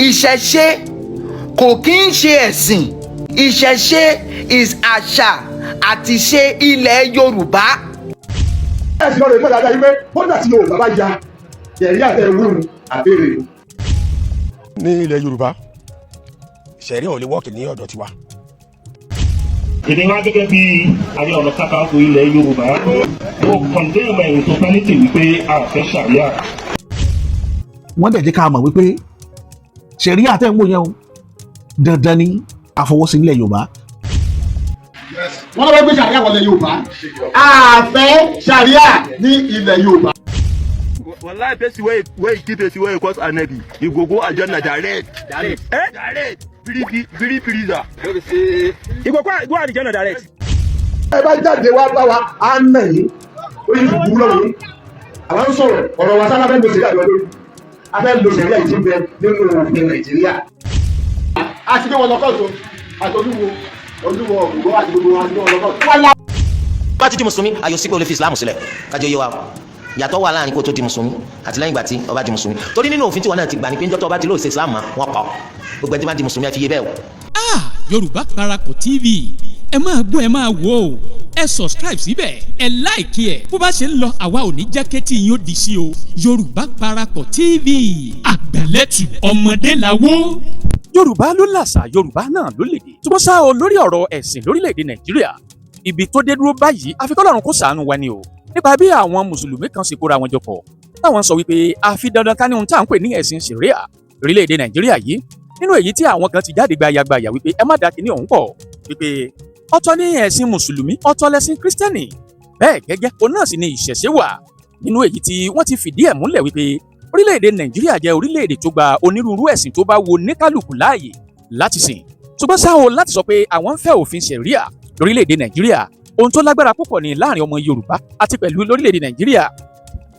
ìṣẹ̀ṣe kò kí ń ṣe ẹ̀sìn, ìṣẹ̀ṣe is àṣà àti ṣe ilẹ̀ Yorùbá. ẹ̀sìn lọ́rọ̀ ìmọ̀ dáadáa yìí pé bọ́dà tí Yorùbá bá ya ẹ̀rí àtẹ̀wúrú àbẹ̀rẹ̀. ní ilẹ̀ Yorùbá ṣẹ̀rí ò lè wọ́ọ̀kì ní ọ̀dọ̀ tiwa. èdè wa gẹ́gẹ́ bí Ààrẹ Ọ̀nà Kakanfò ilẹ̀ Yorùbá ó condemn in totality wípé a fẹ́ Sharia. wọ́n dẹ̀ jẹ́ ká mọ̀ wípé Sharia tẹ́ ń wò yẹn o dandan ni àfọwọ́sí ilẹ̀ Yorùbá. wọ́n lọ́wọ́ gbé Sharia wọlé Yorùbá a fẹ́ Sharia ní ilẹ̀ Yorùbá. Wallahi person wey kill person wey cause anabi you go Aljanna direct. Biri prison. You go Aljanna direct. ẹ bá jáde wá bá wa á nà yín ó yí ìbú lọ́wọ́ yín àwọn ń sọ̀rọ̀ ọ̀rọ̀ wa sábà fẹ́ lo Sharia lọ́dún a fẹ́ lo Sharia yìí ti bẹ nínú òfin Nàìjíríà. a ti gbé wọn lọ́kọ̀tún àtọ́lúwo olúwo ògùnbó àti gbogbo wọn ti gbé wọn lọ́kọ̀tún. bá ti di mùsùlùmí ayọ̀ sí pé o lè fi Islam sílẹ̀ kájọ yé wa yàtọ̀ wà láàrin kó tó di mùsùlùmí àti lẹ́yìn ìgbà tí ó bá di mùsùlùmí torí nínú òfin tí wọn náà ti gbà ní pé njọ́ tó bá ti lóò ṣe Islam wọn kọ́ gbogbo ẹni tí wọn di mùsùlùmí ẹ fi yé bẹ́ẹ̀ o. Yorùbá Parapọ̀ TV ẹ máa gbọ́ ẹ máa wò ó ẹ subscribe síbẹ̀ ẹ láìkí ẹ bó bá ṣe ń lọ àwa ò ní jákẹ́tì yín ó di sí o. Yorùbá Parapọ̀ TV àgbàlẹ́tù ọmọdé làwọ̀. Yorùbá ló làṣà, Yorùbá náà ló lèdè. tí wọ́n sá o lórí ọ̀rọ̀ ẹ̀sìn lórílẹ̀‐èdè Nàìjíríà ibi tó dé dúró báyìí àfi k'Ọlọ́run kó ṣàánú wa ni o nípa bí àwọn mùsùlùmí kan sì kóra wọn jọ pọ̀ táwọn sọ wípé àfi dandan ká ní ohun tí à ń pè ní ẹ̀sìn Sharia lórílẹ̀‐èdè Nàìjíríà yìí nínú èyí tí àwọn kan ti jáde gbayagbaya wípé ẹ má dá kinní ọ̀hún pọ̀ wípé ọ̀tọ̀ ní ẹ̀sìn mùsùlùmí ọ̀tọ̀ lẹ̀sìn kírísítẹ́nì bẹ́ẹ̀ gẹ́gẹ́ òun náà sì ni ìṣẹ̀ṣe wà nínú èyí tí wọ́n ti fìdí ẹ̀ múlẹ̀ wípé orílẹ̀-èdè Nàìjíríà jẹ́ orílẹ̀-èdè tó gba onírúurú ẹ̀sìn tó bá wo oníkálùkù láàyè láti sìn ṣùgbọ́n ṣá o láti sọ pé àwọn ń fẹ́ òfin Sharia lórílẹ̀-èdè Nàìjíríà ohun tó lágbára púpọ̀ ní láàrin ọmọ Yorùbá àti pẹ̀lú lórílẹ̀-èdè Nàìjíríà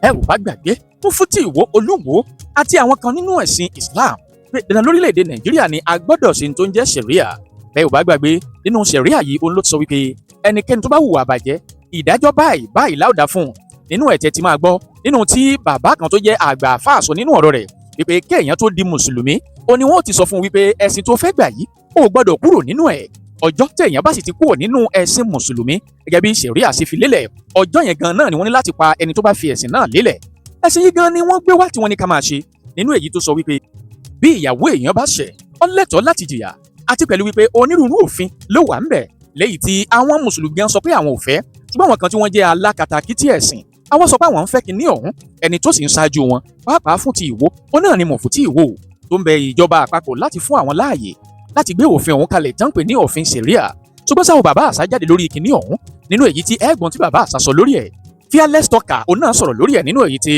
ẹ ò bá gbàgbé Mufti Ìwó Olúwo àti àwọn kan nínú ẹ̀sìn Islam pé dandan lórílẹ̀-èdè Nàìjíríà ni a gbọ́dọ̀ ṣe tó ń jẹ́ Sharia ẹ ò bá gbàgbé nínú Sharia yìí òun ló ti sọ wípé ẹnikẹ́ni tó bá hùwà bàjẹ́ ìdájọ́ báyìí láòdà fún un nínú ẹ̀tẹ́ tí máa gbọ́ nínú tí bàbá kan tó jẹ́ àgbà àfáà sọ nínú ọ̀rọ̀ rẹ̀ wípé kéèyàn tó di mùsùlùmí ó ní wọ́n ti sọ fún un wípé ẹ̀sìn tó fẹ́ gbà yìí ó gbọ́dọ̀ kúrò nínú ẹ̀ ọjọ́ téèyàn bá sì ti kúrò nínú ẹ̀sìn mùsùlùmí gẹ́gẹ́ bí Sharia ṣe fi lélẹ̀ ọjọ́ yẹn gan náà ni wọ́n ní láti pa ẹni tó bá fi ẹ̀sìn náà lélẹ̀ ẹ̀sìn yìí gan ni wọ́n gbé wá tí wọ́n ní ká máa ṣe nínú èyí tó sọ wípé bí ìyàwó èèyàn bá ṣẹ̀ ó lẹ́tọ̀ọ́ láti jìyà àti pẹ̀lú wípé onírúurú òfin ló wà ń bẹ̀ léyìí tí àwọn mùsùlùmí gan sọ pé àwọn ò fẹ́ ṣùgbọ́n àwọn kan tí wọ́n jẹ́ alákatakítí ẹ̀sìn àwọn sọ pé àwọn ń fẹ́ kinní ọ̀hún ẹni tó sì ń ṣáájú wọn pàápàá fún ti Ìwó ó náà ni Mufti Ìwó tó ń bẹ ìjọba àpapọ̀ láti fún àwọn láàyè láti gbé òfin ọ̀hún kalẹ̀ tán pè ní òfin Sharia ṣùgbọ́n sáwọn bàbá àṣà jáde lórí kinní ọ̀hún nínú èyí tí ẹ̀gbọ́n tí bàbá àṣà sọ lórí ẹ̀ fearless talker òun náà sọ̀rọ̀ lórí ẹ̀ nínú èyí tí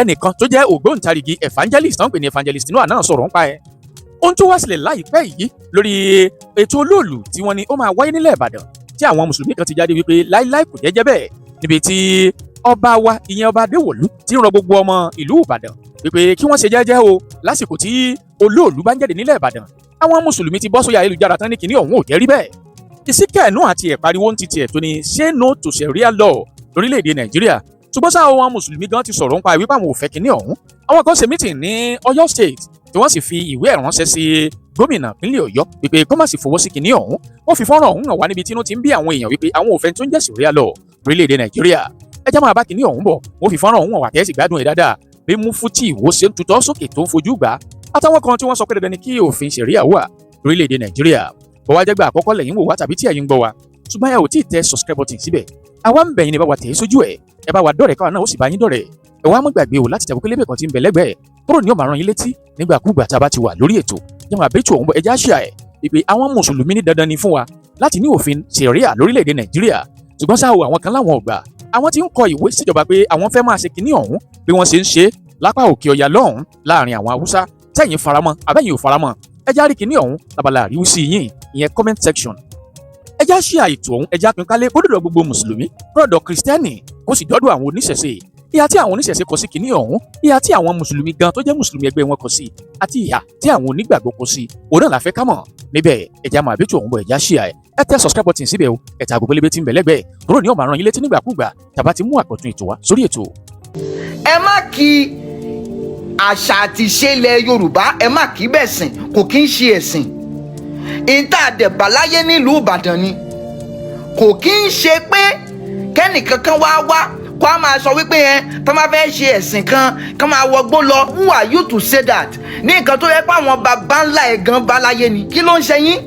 ẹnìkan tó jẹ́ ògbóǹtarìgì evangelist tán pè ní evangelist náà náà sọ̀rọ̀ ń pa ẹ̀ ohun tó wá sílẹ̀ láìpẹ́ yìí lórí ètò olóòlù tí wọ́n ní ó máa wáyé nílẹ̀ Ìbàdàn tí àwọn mùsùlùmí kan ti jáde wípé láíláí kò jẹ́jẹ́ bẹ́ẹ̀ níbi tí ọba wa ìyẹn ọba Adéwọ̀lú ti ń rọ gbogbo ọmọ ìlú Ìbàdàn wípé kí wọ́n ṣe jẹ́jẹ́ o lásìkò tí olóòlù bá ń jáde nílẹ̀ Ìbàdàn àwọn mùsùlùmí ti bọ́ sórí ayélujára tán ní kinní ọ̀hún ò jẹ́ rí bẹ́ẹ̀ ìsìnkẹ́ẹ̀nù àti ẹ̀pariwo ń ti tiẹ̀ tó ní say no to Sharia law lórílẹ̀‐èdè Nàìjíríà ṣùgbọ́n sáà àwọn mùsùlùmí gan ti sọ̀rọ̀ nípa wípé àwọn ò fẹ́ kinní ọ̀hún àwọn kan ṣe meeting ní Ọ̀yọ́ state tí wọ́n sì fi ìwé ẹ̀ ránṣẹ́ sí gómìnà ìpínlẹ̀ Ọ̀yọ́ wípé kó má sì fọwọ́ sí kinní ọ̀hún wọ́n fi fọ́nrán ọ̀hún hàn wá níbi tí inú ti ń bí àwọn èèyàn wípé àwọn òfin tó ń jẹ́ Sharia law lórílẹ̀‐èdè Nàìjíríà ẹ já máa bá kinní ọ̀hún bọ̀ wọ́n fi fọ́nrán ọ̀hún hàn wá kẹ́sì gbádùn ẹ̀ dáadáa bí Mufti Ìwó ṣe ń tutọ́ sókè tó ń fojú gbà àtàwọn kan tí wọ́n sọ pé dandan ni kí òfin Sharia wà lórílẹ̀‐èdè Nàìjíríà bó wá jẹ́gbà àkọ́kọ́ lẹ́yìn wò wá tàbí tí ẹ̀yin ń gbọ́ wa ṣùgbọ́n ẹ ò tí ì tẹ subscribe button síbẹ̀ àwa ń bẹ̀ yín ni bá wa tẹ̀ sójú ẹ̀ ẹ bá wa dọ̀rẹ̀ káwa náà ó sì bá yín dọ̀rẹ̀ ẹ wá má gbàgbé o láti tẹ̀ wọ́kẹ́lẹ́bẹ̀ kan tí ń bẹ lẹ́gbẹ̀ẹ́ kúrò ní ó máa rán yín létí nígbàkúgbà tá a bá ti wà lórí ètò jẹ́wọ́n àbẹ́tù ọ̀hún bọ̀ ẹja ṣíà ẹ̀ ìpè àwọn mùsùlùmí ní dandan ni fún wa láti ní òfin Sharia lórílẹ̀‐èdè Nàìjíríà ṣùgbọ́n ṣá o àwọn kan láwọn ò gbà àwọn tí ń kọ ìwé síjọba pé àwọn fẹ́ máa ṣe kinní ọ̀hún bí wọ́n ṣe ń ṣe lápá òkè ọya lọ́hùn láàrin àwọn Haúsá tẹ̀yin faramọ́ abẹ́yìn ò faramọ́ ẹja rí kinní ọ̀hún labala àríwísí yín ìyẹn comment section ẹja ṣí àìtò ọ̀hún ẹja pín kálẹ̀ kó dọ̀dọ̀ gbogbo mùsùlùmí kó dọ̀dọ̀ kìrìsìtẹ́nì kó sì dọ́dọ̀ àwọn oníṣẹ̀ṣe ìhà tí àwọn oníṣẹ̀ṣe kọ sí kinní ọ̀hún ìhà tí àwọn mùsùlùmí gan tó jẹ́ mùsùlùmí ẹgbẹ́ wọn kọ sí àti ìhà tí àwọn onígbàgbọ́ kọ sí òun náà la fẹ́ ká mọ̀ níbẹ̀ ẹja máa bẹ́tù ọ̀hún bọ̀ ẹja ṣí ẹ tẹ subscribe button síbẹ̀ o ẹ̀ta àgùnbọ̀ lébé tí ń bẹ lẹ́gbẹ̀ẹ́ kúrò ní ó máa rán yín létí nígbàkúgbà tàbá ti mú àkọ́tún ètò wa sórí ètò. ẹ má kí àṣà àti ìṣe ilẹ̀ Yorùbá ẹ má kì í bẹ̀sìn, kò kí ń ṣe ẹ̀sìn. ìta àdẹ̀bàláyé nílùú Ìbàdàn ni, kò kí ń ṣe pé kẹ́nìkankan wá kó a máa sọ wípé tó máa fẹ́ ṣe ẹ̀sìn kan kán máa wọgbó lọ. Who are you to say that? ní nǹkan tó yẹ pé àwọn baba ńlá ẹ̀ gan báláyé ni, kí ló ń ṣe yín?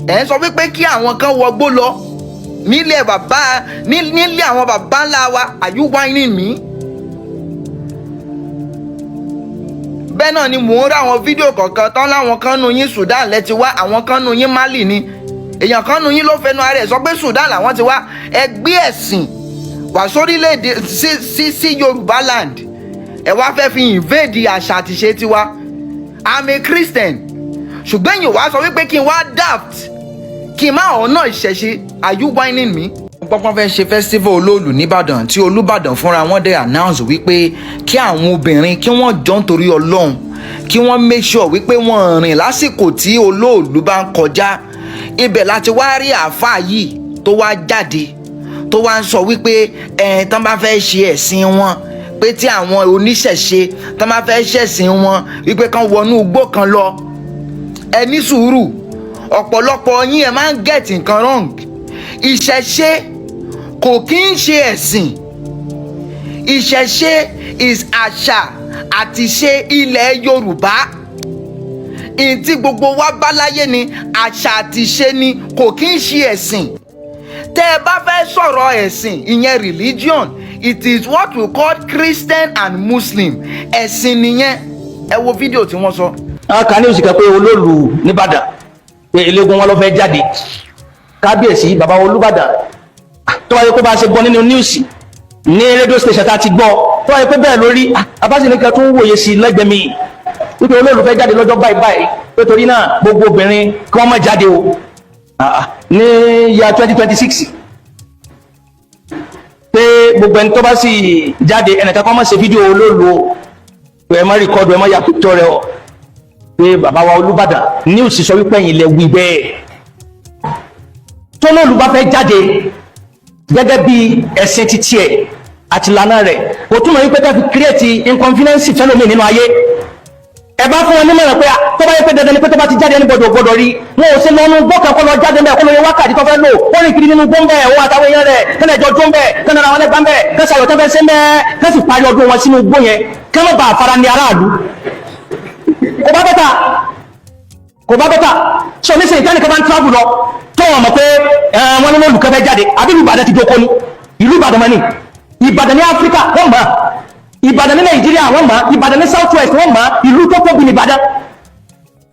ẹ̀ ń sọ wípé kí àwọn kan wọgbó lọ nílé àwọn baba ńlá wa. Are you whining me? bẹ́ẹ̀ náà ni mò ń rí àwọn fídíò kọ̀ọ̀kan tán láwọn kan nu yín Sudan lẹ ti wá, àwọn kan nu yín Mali ni, èèyàn kan nu yín ló fẹnu ara ẹ̀ sọ pé Sudan làwọn ti wá. ẹ gbé ẹ̀sìn wá sórílẹ̀-èdè sí Yorùbá land, ẹ wá fẹ́ fi invade àṣà àti ṣe tiwa. I'm a Christian, ṣùgbọ́n èèyàn wá sọ wípé kí n wá daft, kí n má ọ̀nà ìṣẹ̀ṣe. Are you whining me? Pọ́pọ́n fẹ́ ṣe festival olóòlù nìbàdàn tí Olúbàdàn fúnra wọn dé announce wípé kí àwọn obìnrin kí wọ́n jọ nítorí Ọlọ́run kí wọ́n make sure wípé wọ́n rìn lásìkò tí olóòlù bá ń kọjá. Ibẹ̀ láti wá rí àáfàá yìí tó wá jáde tó wá ń sọ wípé tán bá fẹ́ ṣe ẹ̀sìn wọn, pé tí àwọn oníṣẹ̀ṣe tán bá fẹ́ ṣẹ̀sìn wọn wípé kán wọnú igbó kan lọ. Ẹ ní sùúrù, ọ̀pọ̀lọpọ̀ yín ẹ máa ń get nǹkan wrong. Ìṣẹ̀ṣe kò kí ń ṣe ẹ̀sìn. Ìṣẹ̀ṣe is àṣà àti ìṣe ilẹ̀ Yorùbá. Ìtí gbogbo wa bá láyé ni àṣà àti ìṣe ni, kò kí ń ṣe ẹ̀sìn. Tẹ́ ẹ bá fẹ́ sọ̀rọ̀ ẹ̀sìn, ìyẹn religion, it is what we call Christian and Muslim. ẹ̀sìn nìyẹn. ẹ wo fídíò tí wọ́n sọ. a kà ní òsìkà pé olóòlù nìbàdàn pé eléégún wọn ló fẹ́ jáde, kábíyèsí bàbá Olúbàdàn tó wáyé pé bá a ṣe gbọ́ nínú níwùsì ní rédíò station tá a ti gbọ́, tó wáyé pé bẹ́ẹ̀ lórí abáṣẹ́nìkan tó ń wòye sí lẹ́gbẹ̀ẹ́ mi wípé olóòlù fẹ́ jáde lọ́jọ́ báyìí pé torí náà gbogbo obìnrin kí wọ́n má jáde o ní ya 2026 pé gbogbo ẹni tó bá sì jáde ẹnìkan kan má ṣe fídíò olóòlù o, pé ẹ má rìkọ́dù ẹ má ya píktọ́ rẹ o, pé bàbá wa Olúbàdàn níwùsì sọ wípé ẹ̀yin lẹ wí bẹ́ẹ̀. tó lóòlù bá fẹ́ jáde gẹ́gẹ́ bí ẹ̀sìn títí ẹ̀ àti ìlànà rẹ̀, kò túmọ̀ wípé ká fi create inconvenience fẹ́lómi nínú ayé. ẹ bá fún wọn nímọ̀ràn pé tó bá yẹ pé dandan ni pé tó bá ti jáde ẹni gbọdọ̀ rí, wọn ò sí lọ́nu gbọ́kàn kọ́ lọ jáde ńbẹ̀ kó lóye wákàtí tó fẹ́ lò, ó rìn kiri nínú gbọ́nbẹ̀ òun àtàwọn èèyàn rẹ̀ kẹ́lẹ̀ jọ jó ńbẹ̀ kẹ́lẹ̀ ra wọn lẹ́gbàá ńbẹ̀ kẹ́sì àlọ́ tẹ́fẹ́ sí ńbẹ̀ kẹ́sì parí ọdún wọn sínú gbó yẹn kẹ́lọ́ bá àfara ní aráàlú. kò bá bẹ́tà sọ nísìnyí tẹ́nìkan bá ń travel lọ tó wọn mọ̀ pé wọn ní olùkọ́ fẹ́ jáde àbí ìlú Ìbàdàn ti dóko ni, ìlú Ìbàdàn mọ́ ni, Ìbàdàn ní Áfíríkà wọ́n mọ̀, Ìbàdàn ní Nàìjíríà wọ́n mọ̀, Ìbàdàn ní South West wọ́n mọ̀, ìlú tó tóbi ní Ìbàdàn.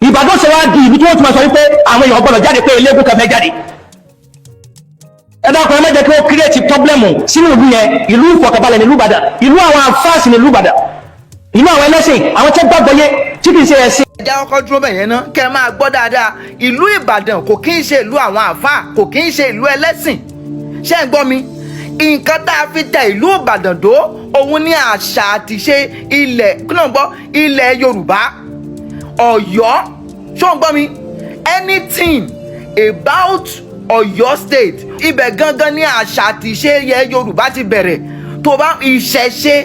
Ìbàdàn ṣe wá di ìlú tí wọ́n ti máa sọ wípé àwọn èèyàn gbọ́dọ̀ jáde pé eléégún kan fẹ́ jáde. ẹ dákun ẹ má jẹ́ kí ó create problem sínú ìlú yẹn. Ìlú ìfọ̀kànbalẹ̀ ní ìlú Ìbàdàn, ìlú àwọn àǹfààní ní ìlú Ìbàdàn, ìlú àwọn ẹlẹ́sìn, àwọn tẹ́ gbàgbọ́ yé tí kì í ṣe ẹ̀sìn. ẹja ọkọ dúró bẹ̀yẹn ná kẹ́ ẹ máa gbọ́ dáadáa. ìlú Ìbàdàn kò kí ń ṣe ìlú àwọn àáfàá, kò kí ń ṣe ìlú ẹlẹ́sìn. ṣé ń gbọ́ mi? nǹkan tá a fi tẹ ìlú Ìbàdàn dó òun ní àṣà àti ṣe ilẹ̀ ilẹ̀ Yorùbá. Ọ̀yọ́, ṣó ń gbọ́ mi? anything about Ọ̀yọ́ state, ibẹ̀ gangan ní àṣà àti ṣe yẹ Yorùbá ti bẹ̀rẹ̀. tó bá ìṣẹ̀ṣe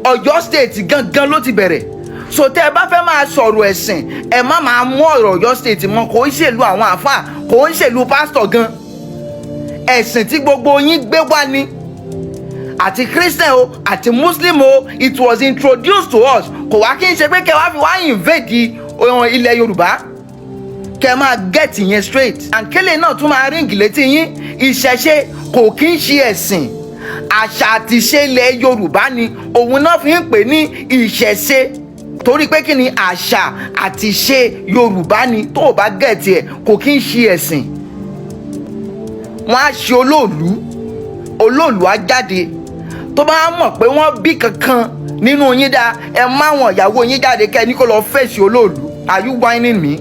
Ọ̀yọ́ state gangan ló ti bẹ̀rẹ̀. so tẹ́ ẹ bá fẹ́ máa sọ̀rọ̀ ẹ̀sìn ẹ má máa mú ọ̀rọ̀ Ọ̀yọ́ state mọ́, kò ń ṣèlú àwọn àáfàá, kò ń ṣèlú pásítọ̀ gan. ẹ̀sìn tí gbogbo yín gbé wá ni, àti Christian o àti Muslim o, it was introduced to us. kò wá kí n ṣe pé kẹ́ wá fi wá invade ilẹ̀ Yorùbá, kẹ́ máa get yẹn straight. àǹkélé náà tún máa ríǹgì létí yín. ìṣẹ̀ṣe kò kí ń ṣe ẹ̀sìn, àṣà àti ṣe ilẹ̀ Yorùbá ni, òun náà fi ń pè ní ìṣẹ̀ṣe. torí pé kí ni àṣà àti ṣe Yorùbá ni, tó o bá gẹ̀ẹ́tì ẹ̀ kò kí ń ṣe ẹ̀sìn. wọ́n á ṣe olóòlù á jáde. tó bá mọ̀ pé wọ́n bí kankan nínú yín dá, ẹ má wọn ìyàwó yín jáde kẹ́ ní kó lọ fèsì olóòlù. Are you whining me?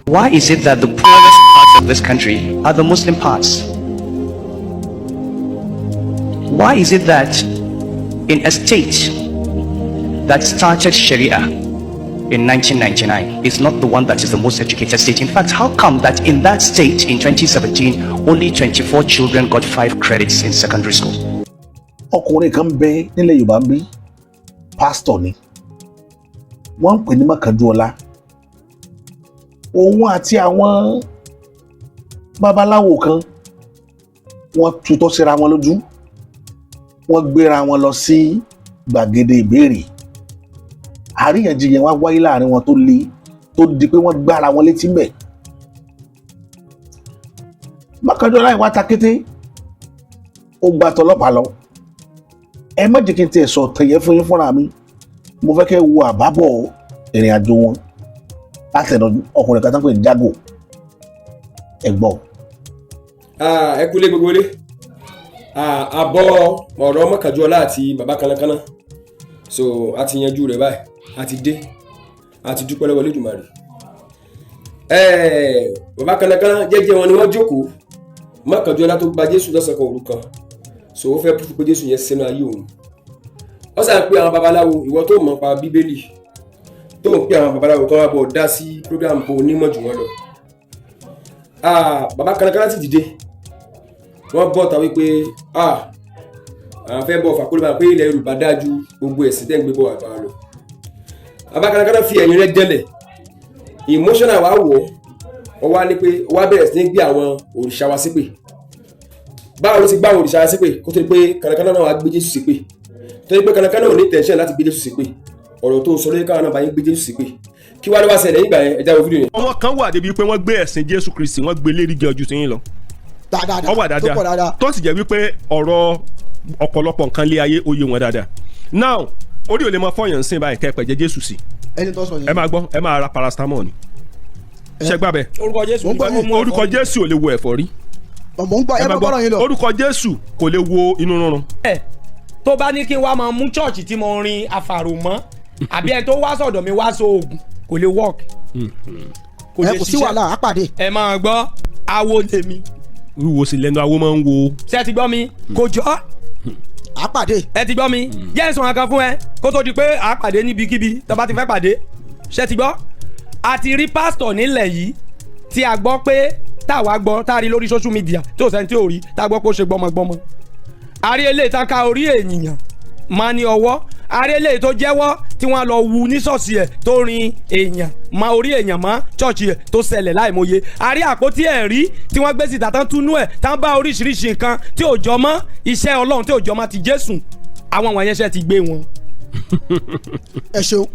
Why is it that the poorest parts of this country are the Muslim parts? Why is it that in a state that started Sharia in 1999 is not the one that is the most educated state? In fact, how come that in that state in 2017 only 24 children got 5 credits in secondary school? ọkùnrin kan bẹ nílẹ̀ Yorùbá ń bí pásítọ̀ ni, wọ́n ń pè ní Mọ́kànjúọlá òun àti àwọn babaláwo kan wọ́n tutọ́ síra wọn lójú wọ́n gbéra wọn lọ sí gbàgede ìbéèrè àríyànjiyàn wá wáyé láàrin wọn tó le tó di pé wọ́n gbára wọn létí mbẹ̀ Mọ́kànjúọlá ìwà ta kété ó gba tọlọ́pàá lọ ẹ má jẹ́ kí n tiẹ̀ sọ tẹ̀yẹ fún yín fúnra mi mo fẹ́ kẹ́ wo àbábọ̀ ìrìn àjò wọn látẹ̀dọ̀ ọkùnrin kan tó ń pè ní Jago ẹ gbọ́. ẹ kúlé gbogbo lé àbọ̀ ọ̀rọ̀ Mọ́kànjúọlá àti bàbá Kánnakánná so a ti yanjú rẹ̀ báyìí a ti dé a ti dúpẹ́ lọ́wọ́ Olódùmarè bàbá Kánnakánná jẹ́jẹ́ wọn ni wọ́n jókòó Mọ́kànjúọlá tó gba Jésù lọ́sàn-án kan òru kan so ó fẹ́ pé Jésù yẹn sínú ayé òun wọ́n sàn pé àwọn babaláwo ìwọ tó mọ̀ pa Bíbélì tó ń pè àwọn babaláwo kan wá bọ̀ dá sí program bò onímọ̀ jù wọ́n lọ bàbá Kánnakánná ti dìde wọ́n bọ̀ ta wípé àwọn fẹ́ bọ̀ fàkólébà pé ilẹ̀ Yorùbá dájú gbogbo ẹ̀sìn tẹ́ ń gbé bọ̀ àgbà lọ bàbá Kánnakánná fi ẹ̀yìn rẹ̀ dẹ́lẹ̀ emotional wá wọ̀ ọ wá ní pé ó wá bẹ̀rẹ̀ sí ní gbé àwọn òrìṣà wa ṣépè báwo ló ti gbá àwọn òrìṣà wa ṣépè kó tó di pé Kánnakánná náà wá gbé Jésù ṣépè tó di pé Kánnakánná ò ní tension láti gbé Jésù ṣépè ọ̀rọ̀ tó sọ lórí káwọn náà bá yín gbé Jésù ṣépè kí wá ló wá ṣẹlẹ̀ nígbà yẹn ẹja wo fídíò yẹn. àwọn kan wà débi pé wọ́n gbé ẹ̀sìn Jésù Kristi wọ́n gbé lérí jẹ ojú sí yín lọ. dáadáa wọ́n wà dáadáa tó sì jẹ́ wípé ọ̀rọ̀ ọ̀pọ̀lọpọ̀ nǹkan lé ayé ó yé wọn dáadáa. now orí ò lè mọ fọyàn sìn báyìí kẹ́ pẹ̀jẹ́ Jésù sí. ẹni tó sọ yẹn. ẹ máa gbọ́ ẹ máa ra paracetamol ni. ṣé gbà bẹ́ẹ̀. orúkọ Jésù ò lè wo ẹ̀fọ́rí. mò ń gbọ́ ẹ bá gbọ́dọ̀ yín lọ. orúkọ Jésù kò lè wo inú rúnrún. tó bá ní kí n wá máa mú chọ́ọ̀chì tí mo rin àfàrò mọ́ àbí ẹ tó wá sọ̀dọ̀ mi wá so oògùn kò lè work. kò sí wàhálà àpàdé. ẹ máa gbọ́ awo tèmi. wíwo sí lẹ́nu awo máa ń wo. ṣé ẹ ti gbọ́ mi kò jọ. àpàdé. ẹ ti gbọ́ mi jẹ́ ìsọ̀rọ̀ kan fún ẹ kó tó di pé àpàdé níbikíbi tó bá ti fẹ́ pàdé ṣé ẹ ti gbọ́. a ti rí pásítọ̀ nílẹ̀ yìí tí a gbọ́ pé táwa gbọ́ tá a rí lórí social media tí ò sẹ́ni tí ò rí tá a gbọ́ pé ó ṣe gbọmọgbọmọ. a rí eléyìí tán ká orí ènìyàn máa ní ọwọ́ a rí eléyìí tó jẹ́wọ́ tí wọ́n lọ wu ní ṣọ́ọ̀ṣì ẹ̀ tó rin èèyàn mọ orí èèyàn mọ́ ṣọ́ọ̀ṣì ẹ̀ tó ṣẹlẹ̀ láìmọye a rí àpótí ẹ̀rí tí wọ́n gbé síta tán túnú ẹ̀ tán bá oríṣiríṣi nǹkan tí ò jọ mọ́ iṣẹ́ Ọlọ́run tí ò jọ mọ́ ti Jésù àwọn wọ̀nyẹn ṣe ti gbé wọn. ẹ ṣeun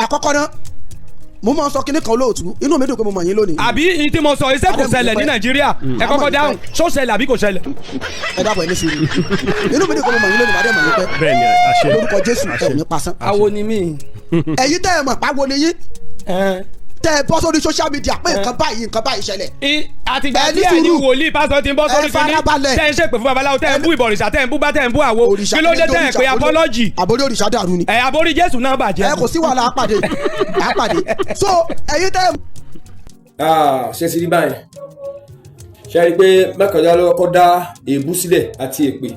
àkọ́kọ́ náà mo máa ń sọ kinní kan olóòtú inú mi dùn pé mo mọ̀ yín lónìí. àbí ní tí mo sọ iṣẹ́ kò ṣẹlẹ̀ ní Nàìjíríà ẹ kọ́kọ́ dáhùn ṣó ṣẹlẹ̀ àbí kò ṣẹlẹ̀. ẹ dábọ̀ ẹ ní sùúrù inú mi dùn pé mo mọ̀ yín lónìí màdé mọ̀ ní pẹ́. bẹ́ẹ̀ni àṣẹ lórúkọ Jésù ẹ ò ní pasán. awo ni mí. ẹ̀yin tẹ́ ẹ mọ̀ pàwo ni yín tẹ́ ẹ bọ́ sórí social media pé nǹkan báyìí ṣẹlẹ̀. àtìgbà tí ẹ ní wòlíì pásítọ̀ ti ń bọ́ sórí kìíní tẹ́ ẹ ń ṣèpè fún babaláwo tẹ́ ẹ ń bú ìbọ̀rìṣà tẹ́ ẹ ń bú bá tẹ́ ẹ ń bú àwo kí ló dé tẹ́ ẹ pé apọ́lọ́jì. àbórí òrìṣà dàrú ni. àbórí Jésù náà bàjẹ́. ẹ kò sí wàhálà àpàdé so ẹ̀yin tẹ́ ẹ. ṣe ti rí báyìí ṣe rí i pé Mọ́kànjúọlá ló kọ́ dá èébú sílẹ̀ àti èpè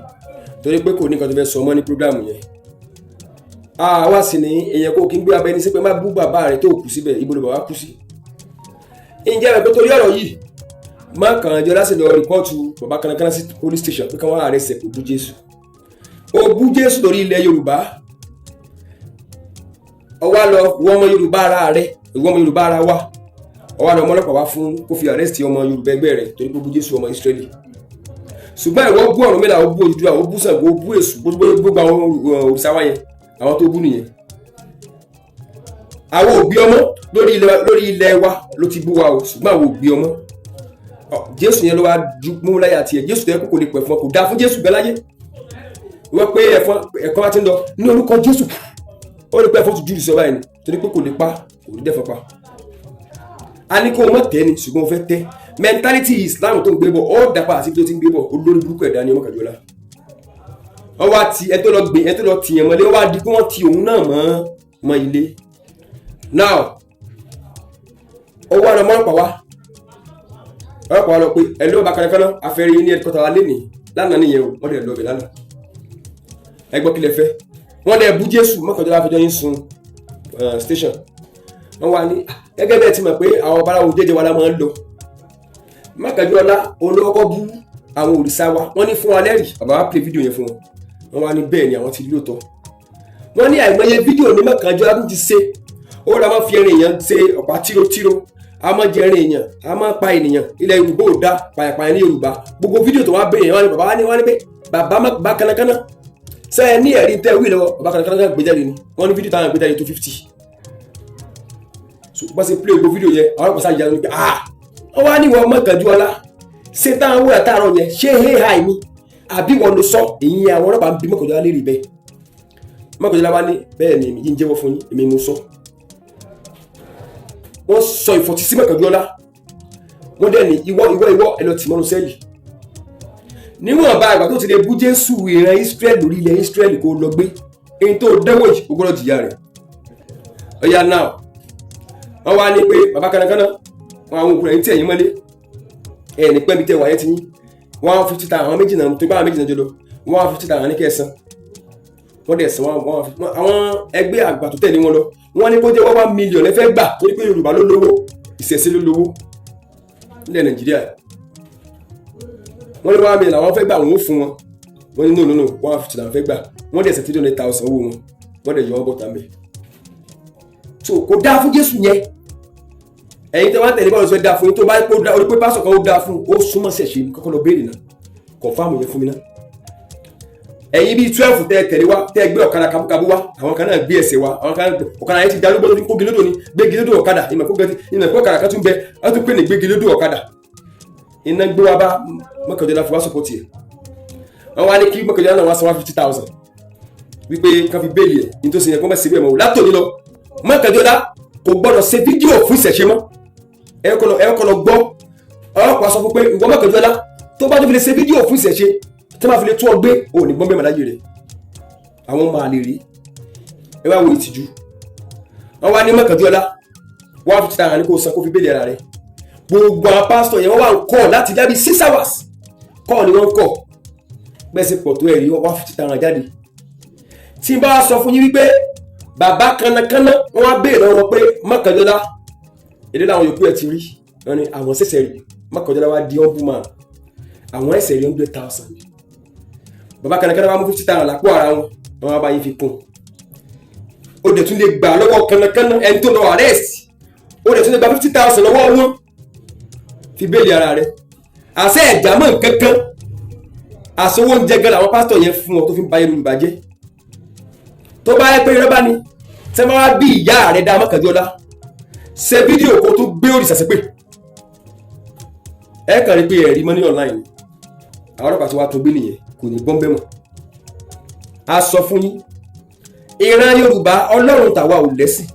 torí pé kò ní nǹkan tó fẹ́ sọ mọ́ ní prógráàmù yẹn wá sí ni èèyàn kò kí ń gbé abẹ́ni sí pé má bú bàbá rẹ̀ tó kù síbẹ̀ ibo ló bàbá kú sí. ǹjẹ́ ẹ pé torí ọ̀rọ̀ yìí Mọ́kànjúọlá sì lọ rìpọ́ọ̀tù bàbá Kánnakánná sí police station pé káwọn ààrẹ sẹ̀ kò bú Jésù. ó bú Jésù lórí ilẹ̀ Yorùbá ọwọ́ lọ wọ́n ọmọ Yorùbá ara rẹ̀ ìwọ́n ọmọ Yorùbá ara wa ọwọ́ lọ ọmọlọ́pàá wá fún kó fi arrest ọmọ Yorùbá ẹgbẹ́ rẹ̀ torí pé bú Jésù ọmọ Ísírẹ́lì. ṣùgbọ́n ìwọ bú Ọ̀rúnmìlà ó bú Odùduwà ó bú Ṣàngó ó bú Èṣù gbogbo àwọn òrìṣà wa yẹn àwọn tó bú nìyẹn. àwọn òbí ọmọ lórí ilẹ̀ wa ló ti bú wa o ṣùgbọ́n àwọn òbí ọmọ Jésù yẹn ló wá mú láyà tiẹ̀ Jésù tẹ́ kò lè pẹ̀ fún ọ kò dáa fún Jésù gan láyé wọ́n pé ẹ̀kọ́ wa ti ń lọ ní orúkọ Jésù ó lè pẹ́ fún ti júùsì ọba yẹn torí pé kò lè pa kò lè dẹ́fọ̀ pa a ní kó o mọ̀ tẹ́ ni ṣùgbọ́n o fẹ́ tẹ́ mentality Islam tó ń gbé bọ̀ ọ́ dàpọ̀ àti tó ti ń gbé bọ̀ olórí burúkú ẹ̀dá ni Mọ́kànjúọlá wọ́n wá ti ẹ tó lọ tìyàn mọ́lé wọ́n wá di pé wọ́n ti òun náà mọ́ ilé now ó wá lọ mọ́lọ́pàá wá lọ pé ẹ ló bá Kánnakánná afẹ́rẹ́ ní ẹ̀kọ́ta wa lẹ́nìí lánàá nìyẹn o wọ́n dẹ̀ lọ bẹ̀ lánàá ẹ gbọ́ kí lẹ fẹ́ wọ́n dẹ̀ bú Jésù Mọ́kànjúọlá fẹjọ́ yín sun station wọ́n wá ní gẹ́gẹ́ bẹ́ẹ̀ ti mọ̀ pé àwọn babaláwo jẹ́jẹ́ wa la máa ń lọ Mọ́kànjúọlá olówó bú àwọn òrìṣà wa wọ́n ní fún wa lẹ́rìí bàbá wa play fídíò yẹn fún wọn wọ́n wá ní bẹ́ẹ̀ ni àwọn ti rí lóòótọ́ wọ́n ní àìmọye fídíò ní mọ̀kànjọ́ adún ti ṣe ó rà máa fi ẹrin èèyàn ṣe ọ̀pá tírótíró a máa jẹ ẹrin èèyàn a máa pa ènìyàn ilẹ̀ Yorùbá ò dá pàyàpàyà ní Yorùbá gbogbo fídíò tó wá bẹ̀rẹ̀ wọ́n ní pé bàbá kánnakánná ṣe é ní ẹ̀rí tẹ́ wí lọ́wọ́ bàbá kánnakánná gbéjáde ni wọ́n ní fídíò táwọn gbéjáde tó 50 so bá ṣe play gbogbo fídíò yẹn àwọn ọ̀pọ̀ sáà yà ní pé wọ́n wá ní ìwọ mọ̀kànjọ́ ọlá ṣé táwọn wúrà táàrọ̀ yẹn ṣé hi mi àbí wọn ló sọ èyí àwọn ọlọ́pàá ń bí mọ̀kànjọ́ ọlá lérí bẹ́ẹ̀ mọ̀kànjọ́ ọlá wá ní bẹ́ẹ̀ ni èmi yìí ń jẹ́wọ́ fún yín èmi mo sọ wọ́n sọ ìfọ̀tí sí mọ̀kànjọ́ ọlá wọ́n dẹ̀ ní ìwọ ẹ lọ tì mọ́nú sẹ́ẹ̀lì níwọ̀n bá àgbà tó ti lè bú Jésù ìran Israẹli lórí ilẹ̀ Israẹli kó lọ gbé èyí tó dẹ́wọ̀ yìí ó gbọ́dọ̀ jìyà rẹ̀ ọ̀yà náà wọ́n wá ní pé bàbá kánnakánná wọn àwọn òkúrẹ́ ní tí ẹ̀yìn mọ́lé ẹ̀ ní pẹ́ẹ́bí tẹ́ wáyé ti yín 150 àwọn méjì náà tó bá àwọn méjì náà jọlọ 150 àwọn ní kẹsàn wọ́n dẹ̀ sàn àwọn ẹgbẹ́ àgbà tó tẹ̀lé wọn lọ wọ́n ní kó jẹ́ 1 million ẹ fẹ́ gbà torí pé Yorùbá ló lówó ìṣẹ̀ṣe ló lówó nílẹ̀ Nàìjíríà wọ́n ní 1 million àwọn fẹ́ gbà wọ́n fún wọn wọ́n ní no 150 làwọn fẹ́ gbà wọ́n dẹ̀ sẹ̀ 300,000 owó wọn wọ́n dẹ̀ yọ wọ́n bọ́ta mẹ́ so kò dáa fún Jésù yẹn ẹ̀yin tẹ́ wá tẹ̀lé báwo ló fẹ́ dáa fún yín tó bá orí pé pásọ̀ kan ó dáa fún ó súnmọ́ sí ẹ̀ṣẹ̀ kọ́kọ́ lọ béèrè náà kọ̀ǹfàmù yẹn fún mi náà ẹ̀yin bíi 12 tẹ́ tẹ̀lé wá tẹ́ gbé ọ̀kadà kabúkabú wá àwọn kan náà gbé ẹsẹ̀ wá àwọn kan ọ̀kadà yẹn ti darúgbó lórí kógi lódò ní gbégi lódò ọ̀kadà ìmọ̀ ọ̀kadà kan tún bẹ wọ́n tún pè ní gbégi lódò ọ̀kadà iná gbé wá bá mọ́kànjọ́lá fi wá sọ̀pọ̀ tiẹ̀ wọ́n wá ní kí mọ́kànjọ́lá náà wá san 150,000 wípé kan fi béèlì ẹ̀ ní tó ṣe yẹn kó má ṣe bẹ́ẹ̀ mọ́ látòní lọ mọ́kànjọ́lá kò gbọ́dọ̀ ṣe fídíò fún ìṣẹ̀ṣe mọ́ ẹ kọ́ lọ gbọ́ ọ̀pọ̀ aṣọ fún pé ìwọ mọ́kànjọ́lá tó bá tó fi lè ṣe fídíò fún ìṣẹ̀ṣe tí wọ́n fi lè tún ọ gbé ò ní gbọ́n bẹ́ẹ̀ màláyé rẹ̀ àwọn máa lè rí ẹ wá wo ìtìjú wọ́n wá ní mọ́kànjọ́lá 150,000 ní kò san kó fi béèlì ara rẹ̀ gbogbo àwọn pásítọ̀ yẹn wọ́n wà ń kọ́ láti dábí 6 hours kọ́ ni wọ́n ń kọ́ bẹ́ẹ̀ sì pọ̀ tó ẹ̀rí 150,000 jáde tí n bá sọ fún yín wípé bàbá kánnakánná wọ́n wá béèrè lọ́wọ́ pé mọ́kànjọ́lá èdè làwọn yòókù ẹ̀ ti rí wọ́n ní àwọn ṣẹ̀ṣẹ̀ rí mọ́kànjọ́lá wá di ombudsman àwọn ẹ̀ṣẹ̀ rí 100,000 bàbá kánnakánná wá mú 50,000 lápò ara wọn wọ́n wá bá yín fi kún ó dẹ̀ tún lè gbà lọ́wọ́ kánnakánná ẹni tó lọ arrest ó dẹ̀ tún lè gba 50,000 lọ́wọ́ wọn fi béèlì ara rẹ̀ àṣẹ ẹ̀já mọ̀ kankan àṣẹ owó oúnjẹ gan làwọn pásítọ̀ yẹn fún ọ tó fi ń ba irun ìbàjẹ́ tó bá yẹ pé irọ́ bá ní tẹ́ bá wá bí ìyá rẹ̀ dá mọ́kànjọ́lá ṣe fídíò kó tó gbé òrìṣà sí pé ẹ kàn rí pé ẹ̀rí mọ́ ní online àwọn ọlọ́pàá tó wá tó gbé nìyẹn kò ní gbọ́n bẹ́ẹ̀ mọ́ a sọ fún yín ìran Yorùbá Ọlọ́run tàwa ò lẹ́sìn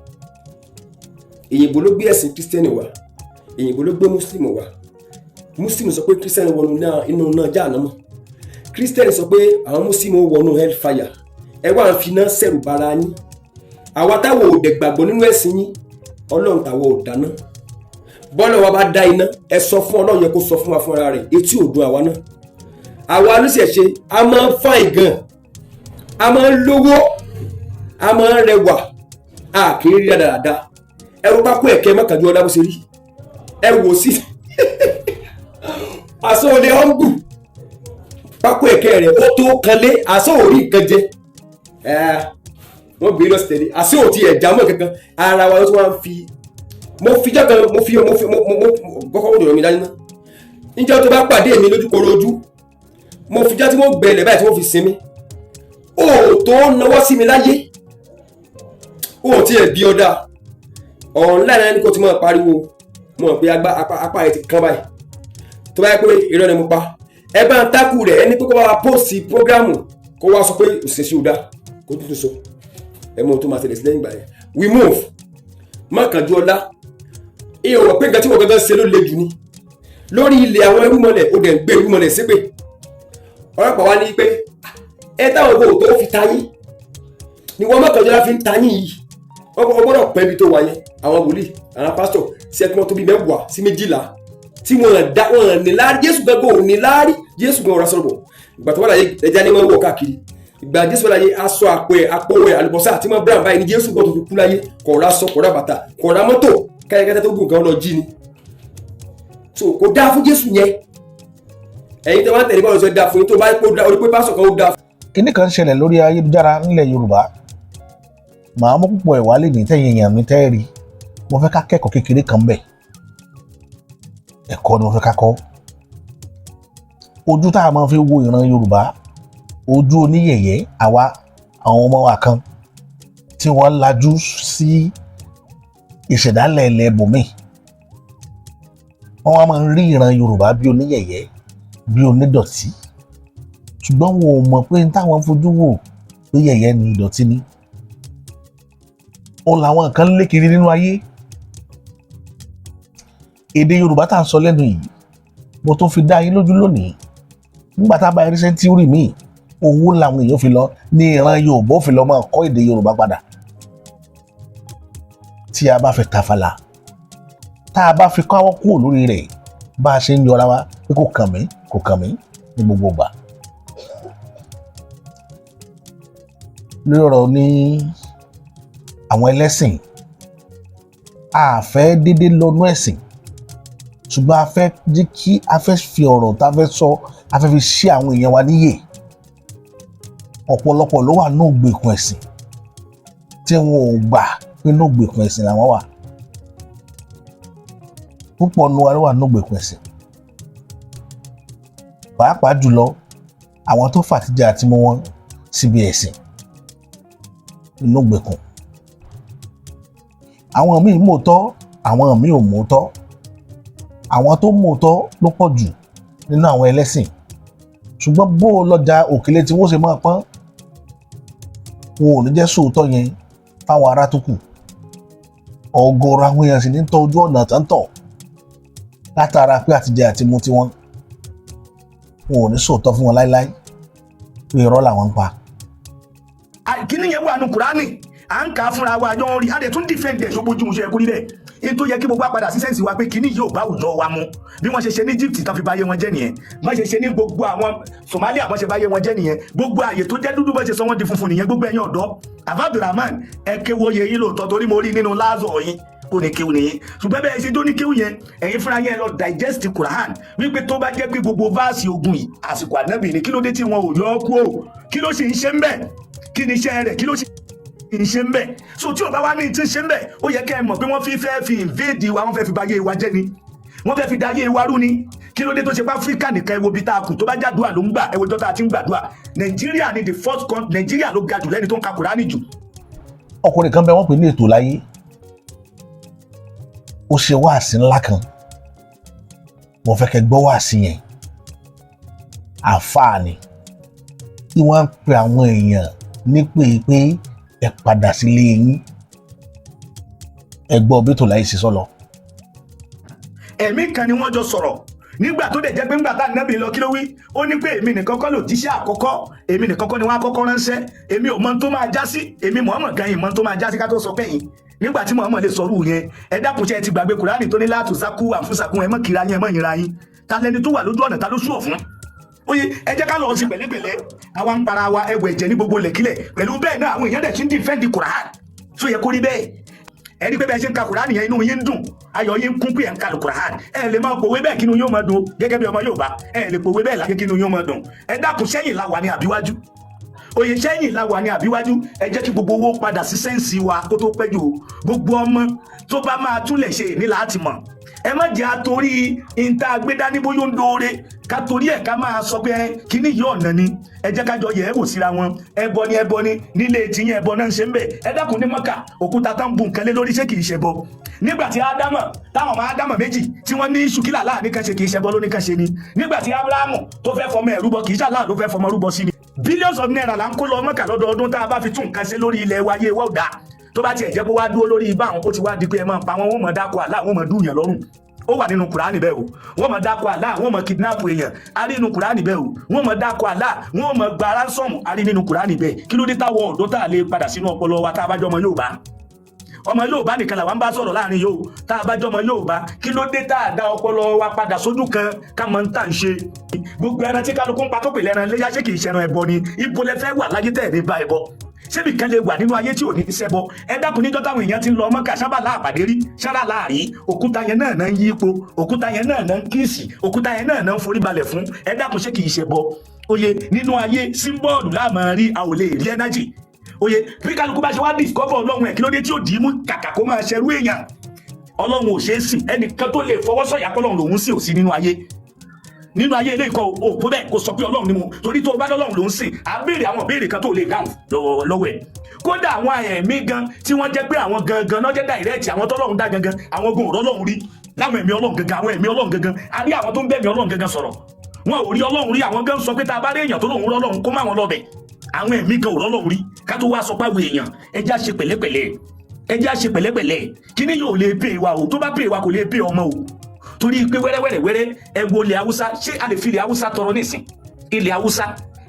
èyìnbó ló gbé ẹ̀sìn Kírísítẹ́nì wá èyìnbó ló gbé Mùsùlùmí wá Mùsùlùmí sọ pé Kírísítẹ́nì wọnú inú náà Jáhánámọ̀ Kírísítẹ́nì sọ pé àwọn Mùsùlùmí wọnú hellfire ẹ wá ń fi iná sẹ̀rù bara yín àwa táwọn ò dẹ̀ gbàgbọ́ nínú ẹ̀sìn yín Ọlọ́run táwọn ò dáná bọ́lá wa bá dá iná ẹ sọ fún Ọlọ́run yẹn kó sọ fún wa fúnra rẹ̀ etí ò dùn àwa náà àwa oníṣẹ̀ṣe a máa ń fáìn gan a máa ń lówó a máa ń rẹwà a kì í rí dáadáa ẹ wọ́n pákó ẹ̀kẹ́ mọ́kànjọ́lá bó ṣe rí ẹ wò sí àṣọ òde ọ̀nbù pákó ẹ̀kẹ́ rẹ̀ ó tó kanlé àṣọ òrí nǹkan jẹ wọ́n gbé lọ sí tẹ̀lé àṣọ òtí ẹ̀já mọ́ kankan ara wa ló tún wá ń fi mo fi jọ́kan mo gbọ́kọ́ òdòdó mi dání ná níjọ́ tó bá pàdé mi lójú koro ojú mo fi jọ́ tí mo gbẹ̀lẹ̀ báyìí tí mo fi sinmi ó tó náwó sí mi láyé ó ti ẹ̀ bí ọ̀dà online ẹni kò tí mo pariwo mo mọ̀ pé apá ẹ̀ ti kán báyìí tó bá yẹ pé irọ́ ni mo pa ẹ bá ń tákù rẹ̀ ẹni pé kó bá wa póòsì prógrámù kó wá sọ pé òṣìṣẹ́ òdà kó tuntun sọ ẹ mọ̀ tó máa tẹ̀lé sí lẹ́yìn ìgbà yẹn we move Mọ́kànjọ́lá ìyẹn wọ̀ pé nǹkan tí wọ́n gangan ṣe ló le jù ni lórí ilẹ̀ àwọn ẹrúmọlẹ̀ ó dẹ̀ ń gbé ẹrúmọlẹ̀ ṣépè ọlọ́pàá wá ní pé ẹ táwọn owó tó fi tayín ni wọ́n Mọ́kànjọ́lá fi ń tayín yìí wọ́n gbọ́dọ̀ pẹ́ ibi tó wà yẹn àwọn wòlíì àwọn pásítọ̀ sí ẹkùn tó bí 10 sí 12 tí wọ́n ní láárí Jésù gangan ò ní láárí Jésù gan ọ̀rá sọ̀rọ̀ ìgbà tó wà láyé ẹja ní wọ́n wọ̀ káàkiri ìgbà Jésù wà láyé aṣọ àpò ẹ̀ àlùbọ́sà àti mọ́ brown báyìí ni Jésù gan tó fi kú láyé kọ̀ọ̀rá sọ kọ̀ọ̀rá bàtà kọ̀ọ̀rá mọ́tò kẹ́kẹ́kẹ́ tó gùn kan lọ jí ni so kò dáa fún Jésù yẹn ẹ̀yin tó wá tẹ̀lé bọ́ọ̀lù sọ dáa fún yín tó bá orí pé pásọ̀ kan ó dáa. kinní kan ṣẹlẹ̀ lórí ayélujára nílẹ̀ Yorùbá màá mú púpọ̀ ẹ̀ wálé ní tẹ̀yìn èèyàn mi tẹ́ rí mo fẹ́ ká kẹ́kọ̀ọ́ kékeré kan bẹ̀ ẹ̀kọ́ ni mo fẹ́ ká kọ́ ojú tá a máa fi wo ìran Yorùbá ojú oníyẹ̀yẹ́ àwa àwọn ọmọ wa kan tí wọ́n lajú sí ìṣẹ̀dálẹ̀ ilẹ̀ bòmí wọ́n wá máa ń rí ìran Yorùbá bí oníyẹ̀yẹ́ bí onídọ̀tí ṣùgbọ́n wọn ò mọ̀ pé táwọn fojú wò pé yẹ̀yẹ́ ni ìdọ̀tí ni òun làwọn kan lé kiri nínú ayé èdè Yorùbá tá à ń sọ lẹ́nu yìí mo tó fi dá yín lójú lónìí nígbà tá a bá rí sẹ́ńtúrì míì owó làwọn èèyàn fi lọ ní ìran Yorùbá ó fi lọ máa kọ́ èdè Yorùbá padà tí a bá fẹ́ tàfàlà tá a bá fi káwọ́ kúrò lórí rẹ̀ bá a ṣe ń yọra wa pé kò kàn mí ní gbogbo ìgbà lórí ọ̀rọ̀ ní àwọn ẹlẹ́sìn a fẹ́ dédé lọ́nú ẹ̀sìn ṣùgbọ́n a fẹ́ jẹ́ kí a fẹ́ fi ọ̀rọ̀ tá a fẹ́ sọ a fẹ́ fi ṣí àwọn èèyàn wa níyè ọ̀pọ̀lọpọ̀ ló wà nínú ìgbèkùn ẹ̀sìn tí wọn ò gbà pé nínú ìgbèkùn ẹ̀sìn làwọn wà púpọ̀ nu wa ló wà nínú ìgbèkùn ẹ̀sìn pàápàá jùlọ àwọn tó fàtijọ́ àti mú wọn síbi ẹ̀sìn nínú ìgbèkùn àwọn míì mòótọ́ àwọn míì ò mòótọ́ àwọn tó mòótọ́ ló pọ̀ jù nínú àwọn ẹlẹ́sìn ṣùgbọ́n bó o lọ́jà òkèlè tí wọ́n ṣe máa pọ́n wọn ò ní jẹ́ sóòótọ́ yẹn fáwọn ará tó kù ọ̀gọ̀rọ̀ àwọn èèyàn sì ní tọ́ ojú ọ̀nà tó ń tọ̀ látara pé àtijọ́ àti mu tiwọn wọn ò ní sóòótọ́ fún wọn láéláé pé irọ́ làwọn ń pa. kíní yẹn wà nù Kùránì à ń kà á fúnra wa jọ ń rí a dẹ̀ tún dìfẹ́ǹdì ẹ̀ ṣogbójú ṣe kú níbẹ̀ ètò yẹ kí gbogbo àpadà sí sẹ́ǹsì wa pé kíní yóò bá àwùjọ wa mu bí wọ́n ṣe ṣe ní Egypt tán fi báyé wọn jẹ́ nìyẹn wọ́n ṣe ṣe ní gbogbo àwọn Somalia wọ́n ṣe báyé wọn jẹ́ nìyẹn gbogbo àyè tó jẹ́ dúdú bọ́ ṣe sọ wọ́n di funfun nìyẹn gbogbo ẹ̀yin ọ̀dọ́ Abdulrahman ẹ kéwo yẹ yín lóòótọ́ torí mo rí nínú láàzọ̀ yín kò ní kéwù nìyẹn ṣùgbọ́n bẹ́ẹ̀ ṣe tó ní kéwù yẹn ẹ̀yin fúnra yẹn lọ digest Quran wípé tó bá jẹ́ pé gbogbo váàsì ogun yìí àsìkò ànábì ni kí ló dé tí wọn ò yọ ọ́ kú o kí ló sì ń ṣe ń bẹ̀ kí ni iṣẹ́ rẹ̀ kí ló sì ń ṣe ń bẹ̀ so tí o bá wá ní ti ṣe ń bẹ̀ ó yẹ kẹ́ ẹ mọ̀ pé wọ́n fẹ́ fi invade wa wọ́n fẹ́ fi bayé wa jẹ́ ni wọ́n fẹ́ fi dayé wa rú ni kí ló dé tó ṣe pé Áfíríkà nìkan ẹwo bí tá a kù tó bá jádùá ló ń gbà ẹwo tó tá a ti ń gbàdúrà Nàìjíríà ni the first country Nàìjíríà ló ga jù lẹ́ni tó ń ka Kùránì jù. ọkùnrin kan bẹ wọn pè ní ètò láyé ó ṣe wáàsí ńlá kan mo fẹ́ kẹ́ gbọ́ wáàsí yẹn àfáà ni tí wọ́n ń pe àwọn èèyàn ní pé ẹ padà sílé yín ẹ gbọ́ bí tó láyé ṣe sọ lọ. ẹ̀mí kan ni wọ́n jọ sọ̀rọ̀ nígbà tó dẹ̀ jẹ́ pé ńgbà tá nẹ́bí lọ kí ló wí ó ní pé èmi nìkan kọ́ ló jíṣẹ́ àkọ́kọ́ èmi nìkan kọ́ ni wọ́n á kọ́kọ́ ránṣẹ́ èmi ò mọ tó máa já sí èmi Muhammad gan yìí mọ tó máa já sí ká tó sọ pẹ́yìn nígbà tí Muhammad lè sọrú yẹn ẹ dákun ṣe ti gbàgbé Kùránì tó ní látò sákú àfúnṣakún ẹ mọ́ kíra yín ẹ mọ́ yìnra yín ta lẹni tó wà lójú ọ̀nà ta ló sùọ̀ fún oye ẹ jẹ́ ká lọ sí pẹ̀lẹ́pẹ̀lẹ́ àwa ń para wa ẹwẹ̀ ẹ̀jẹ̀ ní gbogbo lẹ̀kílẹ̀ pẹ̀lú bẹ́ẹ̀ náà àwọn èèyàn dẹ̀ ti ń dìfẹ́ǹdì Kùránì tó yẹ kó rí bẹ́ẹ̀ ẹni pé bẹ́ẹ̀ ṣe ń ka Kùránì yẹn inú yín ń dùn ayọ̀ yín ń kún pé ẹ̀ ń ka Kùránì ẹ lè máa pòwe bẹ́ẹ̀ kínú yóò máa dùn gẹ́gẹ́ bí ọmọ Yorùbá ẹ lè pòwe bẹ́ẹ̀ lákè kínú yóò máa dùn ẹ dákun sẹ́yìn la wà ní àbíwájú oyè sẹ́yìn la wà ní àbíwájú ẹ jẹ́ kí gbogbo owó padà sí sẹ́ǹsì wa kó tó pẹ́ jù gbogbo ọmọ tó bá máa tún lè ṣe ní láti mọ̀ ẹ má jẹ́ àtorí ìta àgbédání bóyá ń dóore ká torí ẹ̀ ká máa sọ pé kíní yìí ọ̀nà ni ẹ jẹ́ kájọ yẹ̀ ẹ́ wò síra wọn ẹbọ ni nílé tiyín ẹbọ náà ń ṣe ń bẹ̀ ẹ dákun ní Mọ́kà òkúta tán ń bu nǹkan lé lórí ṣé kìí ṣẹbọ nígbà tí Ádámọ̀ táwọn ọmọ Ádámọ̀ méjì tí wọ́n ní ṣùkìlà láàrin kan ṣe kìí ṣẹbọ lóní kan ṣe ni nígbà tí Ábúráhámù tó fẹ́ fọmọ ẹ̀ rúbọ kìí ṣàlá ló fẹ́ fọmọ rúbọ sí ni billions of naira là ń kó lọ Mọ́kà lọ́dọọdún tá a bá fi tún nǹkan ṣe lórí ilẹ̀ wáyé wọ́ọ̀dà tó bá tiẹ̀ jẹ́ kó wá dúró lórí ibà àwọn ó ti wá di pé ẹ máa pa wọn wọ́n mọ̀ dáko àlá wọ́n mọ̀ dùnyàn lọ́rùn ó wà nínú Kùránì bẹ́ẹ̀ o wọ́n mọ̀ dáko àlá wọ́n mọ̀ kidnap èèyàn a rí nínú Kùránì bẹ́ẹ̀ o wọ́n mọ̀ dáko àlá wọ́n mọ̀ gba ransom a rí nínú Kùránì bẹ́ẹ̀ kí ló dé táwọn ọ̀dọ́ tá a lè padà sínú ọpọlọ wa tá a bá jọ ọmọ Yorùbá nìkan làwọn bá sọ̀rọ̀ láàrin yóò tá a bá jọ ọmọ Yorùbá kí ló dé tá a dá ọpọlọ wa padà sójú kan ká mọ̀ ń tà ń ṣe gbogbo ẹran tí kálukú ń pa tó pè lẹ́ran léyà ṣé kì í ṣẹran ẹbọ ni ibo lẹ fẹ́ wà láyé tẹ̀ ní bá ẹbọ ṣébi kan lè wà nínú ayé tí ò ní ṣẹbọ ẹ dákun níjọ́ táwọn èèyàn ti ń lọ Mọ́kà sábà láàpàdé rí sára láàrí òkúta yẹn náà ń yí ipò òkúta yẹn náà ń kíìsì òkúta yẹn náà ń forí balẹ̀ fún ẹ dákun ṣé kì í ṣẹbọ oye nínú ayé símbọ́ọ̀lù láàmú rí a ò lè rí ẹnájì oye bí kálukú bá ṣe wá discover ọlọ́run ẹ̀ kí ló dé tí ó dì í mú kàkà kó máa ṣerú èèyàn ọlọ́run ò ṣeé sìn ẹnìkan tó lè fọwọ́ sọ̀yà pọ́lọ́run lòún sìn ò sí nínú ayé ilé ìkọ́ òpó bẹ́ẹ̀ kó sọ pé ọlọ́run ni mo torí tó o bá lọ́lọ́run lòún sìn á béèrè àwọn béèrè kan tó lè dáhùn lọ́wọ́ ẹ̀ kódà àwọn ẹ̀mí gan tí wọ́n jẹ́ pé àwọn gangan náà jẹ́ dàìrẹ́ẹ̀tì àwọn tọ́lọ́run dá gangan àwọn ogun ọ̀rọ̀ ọlọ́run rí láwọn ẹ̀mí ọlọ́run gangan àwọn ẹ̀mí ọlọ́run gangan a rí àwọn tó ń bẹ̀mí ọlọ́run gangan sọ̀rọ̀ wọn ò rí ọlọ́run rí àwọn gan sọ pé tá a bá rí èèyàn tó lòun rọ́lọ́run kó má wọn lọ bẹ̀ àwọn ẹ̀mí gan ò rọ́lọ́run rí ká tó wá sọ pé àwọn èèyàn ẹjẹ́ á ṣe pẹ̀lẹ́pẹ̀lẹ́ kíní yóò lè pè wa o tó bá pè wa kò lè pè ọmọ o torí pé wẹ́rẹ́wẹ́rẹ́ ẹ wo ilẹ̀ haúsá ṣé a lè fi ilẹ̀ haúsá tọrọ nísìn ilẹ̀ haúsá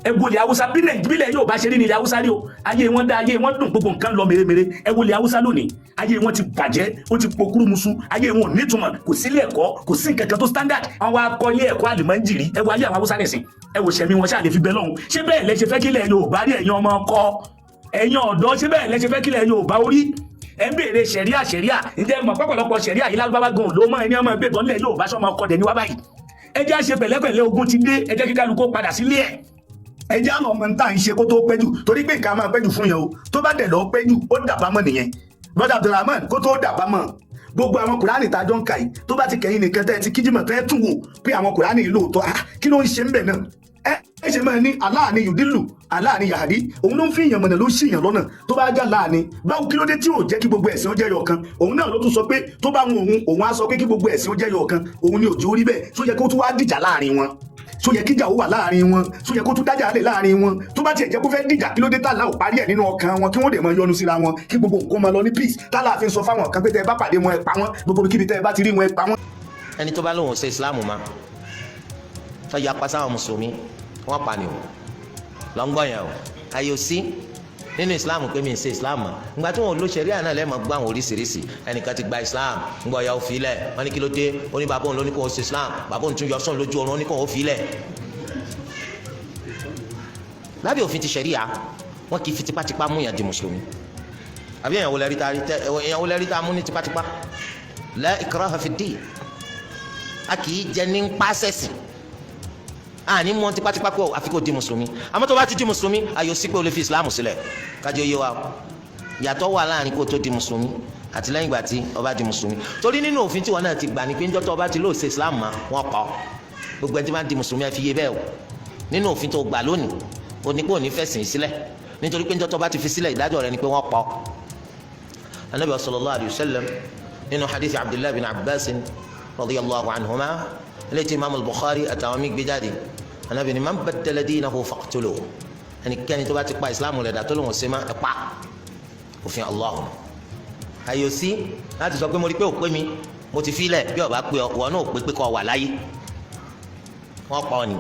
ẹ wo ilẹ̀ haúsá bílẹ̀ yóò bá ṣe rí ní ilẹ̀ haúsá rí o ayé wọn dá ayé wọn dùn gbogbo nǹkan lọ mèremère ẹ wo ilẹ̀ haúsá lónìí ayé wọn ti bàjẹ́ ó ti pokuru musu ayé wọn ò nítumọ̀ kò sí ilé ẹ̀kọ́ kò sí nǹkan kan tó standard àwọn akọ ilé ẹ̀kọ́ àlùmọ́njìrì ẹ wo ayé àwọn haúsá nìsín ẹ wo ṣẹ̀mí wọn ṣáà lè fi bẹ́ lọ́hùn ṣé bẹ́ẹ̀ lẹ ṣe fẹ́ kílẹ̀ Yorùbá rí ẹ̀yin ọmọ ọkọ ẹ̀yin ọ̀dọ́ ṣé bẹ́ẹ̀ lẹ ṣe fẹ́ kílẹ̀ Yorùbá orí ẹ ń béèrè ṣẹ̀ríà ǹjẹ́ mọ̀ pọ̀pọ̀lọpọ̀ ṣẹ̀ríà yìí lágbábá gan ló mọ ẹni ọmọ ẹgbẹ́ tó ń lẹ̀ Yorùbá sọmọ ọkọ dẹ̀ ní wá báyìí ẹ jẹ́ á ṣe pẹ̀lẹ́pẹ̀lẹ́ ogun ti dé ẹ jẹ́ kí kálukú padà sílé ẹ̀ ẹ jẹ́ àmọ́ ọmọ nta ń ṣe kó tó pẹ́jù torí pé nǹkan máa pẹ́jù fún yẹn o tó bá dẹ̀ lọ pẹ́jù ó dàbámọ̀ nìyẹn brother Abdulrahman kó tó dàbámọ̀ gbogbo àwọn kùránì tá a jọ ń kà yìí tó bá ti kẹ́yìn nìkan tẹ́ ẹ ti kíjìmọ̀ tẹ́ ẹ tún wò pé àwọn kùránì lóòótọ́ kí ló ń ṣe ń bẹ̀ náà ẹ ṣe máa ní aláàní yùdílù aláàní yàhádí òun ló ń fi èèyàn mọ̀nà ló ń ṣèyàn lọ́nà tó bá já láàní báwo kí ló dé tí ò jẹ́ kí gbogbo ẹ̀sìn ó jẹ́ yọ̀ kan òun náà ló tún sọ pé tó bá wọn òun á sọ pé kí gbogbo ẹ̀sìn ó jẹ́ yọ̀ kan òun ni òjò rí bẹ́ẹ̀ tó yẹ kó tún wá dìjà láàrin wọn tó yẹ kíjà ó wà láàrin wọn tó yẹ kó tún dájà lè láàrin wọn tó bá tiẹ̀ jẹ́ kó fẹ́ dìjà kí ló dé tààlà ò parí ẹ̀ nínú ọkàn wọn kí wọ́n dẹ̀ mọ yọnu síra wọn kí gbogbo nǹkan máa lọ ní peace tààlà fi ń sọ fáwọn kan pé tẹ́ ẹ bá pàdé wọn ẹ pa wọn gbogbo kíbi tẹ́ ẹ bá ti rí wọn ẹ pa wọn. ẹni tó bá lóun ṣe Islam ma tó yà pa sáwọn mùsùlùmí wọn pa ni o lọ́ngbọ́n yẹn o ayé o sí nínú Islam pé mi ń ṣe Islam mọ́ ìgbà tí wọn ò lo ṣẹ̀ríà náà lẹ́ẹ̀mọ́ gbọ́ àwọn oríṣiríṣi ẹnìkan ti gba Islam ńgbọ́ ya òfin lẹ̀ wọ́n ní kí ló dé ó ní bàbá òun ló ní kó o ṣe Islam bàbá òun tún yọ sọ́n lójú oorun ó ní kó o fi lẹ̀ lábẹ́ òfin ti ṣẹ̀ríà wọn kì í fi tipátipá mú yàn di mùsùlùmí àbí èèyàn wo lẹ́rí tá a mú ní tipátipá la ikraha fi ddin a kì í jẹ ní pàṣẹsì àní mọ tipátipá pé àfi kò di mùsùlùmí àmọ́ tó bá ti di mùsùlùmí ayò sí pé o lè fi Islam sílẹ̀ kájọ yé wa yàtọ̀ wà láàrin kó tó di mùsùlùmí àti lẹ́yìn ìgbà tí o bá di mùsùlùmí torí nínú òfin tí wọn náà ti gbà ní pé njọ́ tó o bá ti lóò ṣe Islam ma wọn kọ́ gbogbo ẹni tí wọ́n di mùsùlùmí ẹ fi yé bẹ́ẹ̀ o nínú òfin tó gbà lónìí o ní pé o ní fẹ̀sìn sílẹ̀ nítorí pé njọ́ tó o bá ti fi sílẹ̀ ìdájọ́ rẹ̀ ni pé wọ́n kọ́ Ànábì sallallahu alayhi wa sallam nínú hadith Abdullahi bin Abbas radiyallahu anhuma eléyìí tí Imam al-Bukhari àtàwọn mi gbé jáde Ànábì ní man baddala dinahu faqtuluhu ẹnikẹ́ni tó bá ti pa ìsìlámù rẹ̀ dà tó lóun ṣe má ẹ pa òfin Allahu ayò sí láti sọ pé mo rí pé ò pé mi mo ti filẹ̀ bí ọba pé ọ náà ò pé pé kọ́ wà láyé wọ́n pa ọ ni.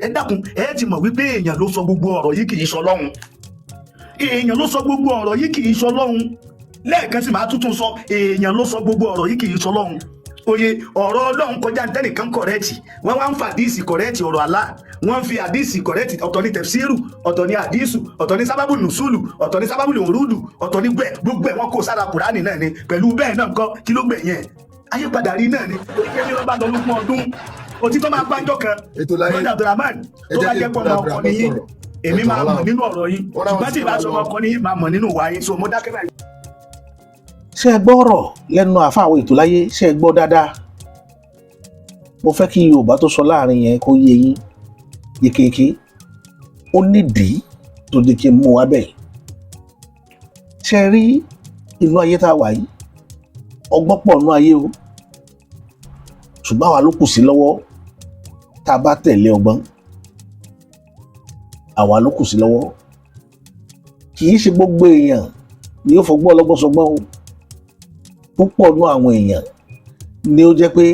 ẹ dákun ẹ ti mọ̀ wípé èèyàn ló sọ gbogbo ọ̀rọ̀ yìí kì í sọ lọ́hùn èèyàn ló sọ gbogbo ọ̀rọ̀ yìí kì í sọ lọ́hùn lẹ́ẹ̀kan sì máa tuntun sọ èèyàn ló sọ gbogbo ọ̀rọ̀ yìí kì í sọ lọ́hùn oye ọ̀rọ̀ Ọlọ́run kọjá ntẹ́nìkan kọ̀rẹ́ẹ̀tì wọ́n wá ń fa àdíìsì kọ̀rẹ́ẹ̀tì ọ̀rọ̀ Allah wọ́n ń fi àdíìsì kọ̀rẹ́ẹ̀tì ọ̀tọ̀ ní tẹ̀fsíìrù ọ̀tọ̀ ní àdíìsù ọ̀tọ̀ ní sábàbù nùsùlù ọ̀tọ̀ ní sábàbù lòrúdù ọ̀tọ̀ ní gbogbo ẹ̀ wọ́n kó sára Kùránì náà ni pẹ̀lú bẹ́ẹ̀ náà nǹkan kí ló gbẹ̀yìn ẹ̀ ayépadà rí náà ni oríkèé ní lọ́ba lọ́lọ́gbọ̀n ọdún òtítọ́ máa gbájọ́ kan brother Abdulrahman tó bá jẹ́ pọ̀ ọmọ ọkọ nìyí èmi máa mọ̀ nínú ọ̀rọ̀ yìí ṣùgbọ́n tí ìbá sọ ọmọ ọkọ nìyí máa mọ̀ nínú ìwà yìí so mo dákẹ́ báyìí. ṣé ẹ gbọ́ ọ̀rọ̀ lẹ́nu àfa àwọn ètò láyé ṣé ẹ gbọ́ dáadáa mo fẹ́ kí Yorùbá tó sọ láàrin yẹn kó yé yín yékéyéké ó nídìí tó di kí n mú wa bẹ́ẹ̀ ṣe rí inú ayé tá a wà yìí ọgbọ́n pọ̀ nínú ayé o ṣùgbọ́n àwa ló kù sí lọ́wọ́ tá a bá tẹ̀lé ọgbọ́n àwa ló kù sí lọ́wọ́ kì í ṣe gbogbo èèyàn ni ó fọgbọ́n ọlọ́gbọ́n sọgbọ́n o púpọ̀ nínú àwọn èèyàn ni ó jẹ́ pé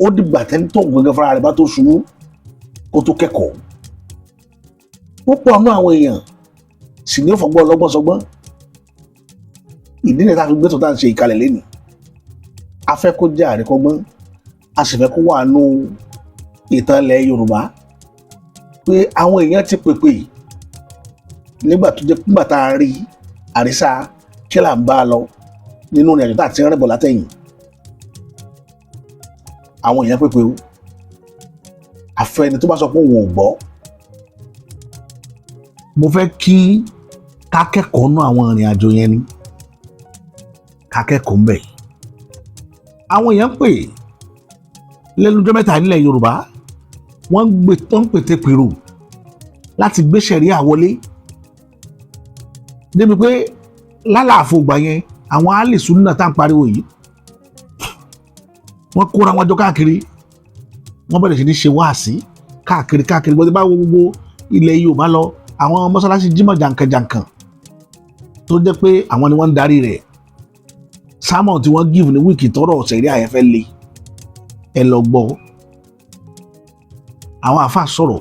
ó dìgbà tẹ́ni tó gbẹ̀gẹ́ fúnra rẹ̀ bá tó ṣubú kó tó kẹ́kọ̀ọ́ púpọ̀ nínú àwọn èèyàn sì ni ó fọgbọ́n ọlọ́gbọ́n sọgbọ́n ìdí nìyẹn tá a fi gbé tó tá à ń ṣe ìkàlẹ̀ lẹ́nu a fẹ́ kó jẹ́ àríkọ́gbọ́n a sì fẹ́ kó wà nù ìtàn ilẹ̀ Yorùbá pé àwọn èèyàn ti pèpè nígbà tó jẹ́ nígbà tá a rí àrísà kí là ń bá a lọ nínú ìrìnàjò tá a ti rìn bọ̀ látẹ̀yìn àwọn èèyàn pèpè o àfẹni tó bá sọ pé òun ò gbọ́ mo fẹ́ kí ká kẹ́kọ̀ọ́ nú àwọn ìrìn àjò yẹn ni ká kẹ́kọ̀ọ́ ń bẹ̀. àwọn èèyàn ń pè lẹ́nu ọjọ́ mẹ́ta nílẹ̀ Yorùbá wọ́n ń pète pèrò láti gbé ṣẹ̀ríà wọlé débi pé lálàáfò gbà yẹn àwọn alìsùn náà tá à ń pariwo yìí wọ́n kóra wọn jọ káàkiri wọ́n bẹ̀rẹ̀ sí ní ṣe wáàsí káàkiri bó ti bá wo gbogbo ilẹ̀ Yorùbá lọ àwọn mọ́sálásí jímọ̀ jàǹkànjàǹkàn tó jẹ́ pé àwọn ni wọ́n ń darí rẹ̀ sámọ̀ tí wọ́n give ní wíìkì tọrọ ṣẹ̀ríà yẹn fẹ́ le ẹ lọ gbọ́ àwọn àfa sọ̀rọ̀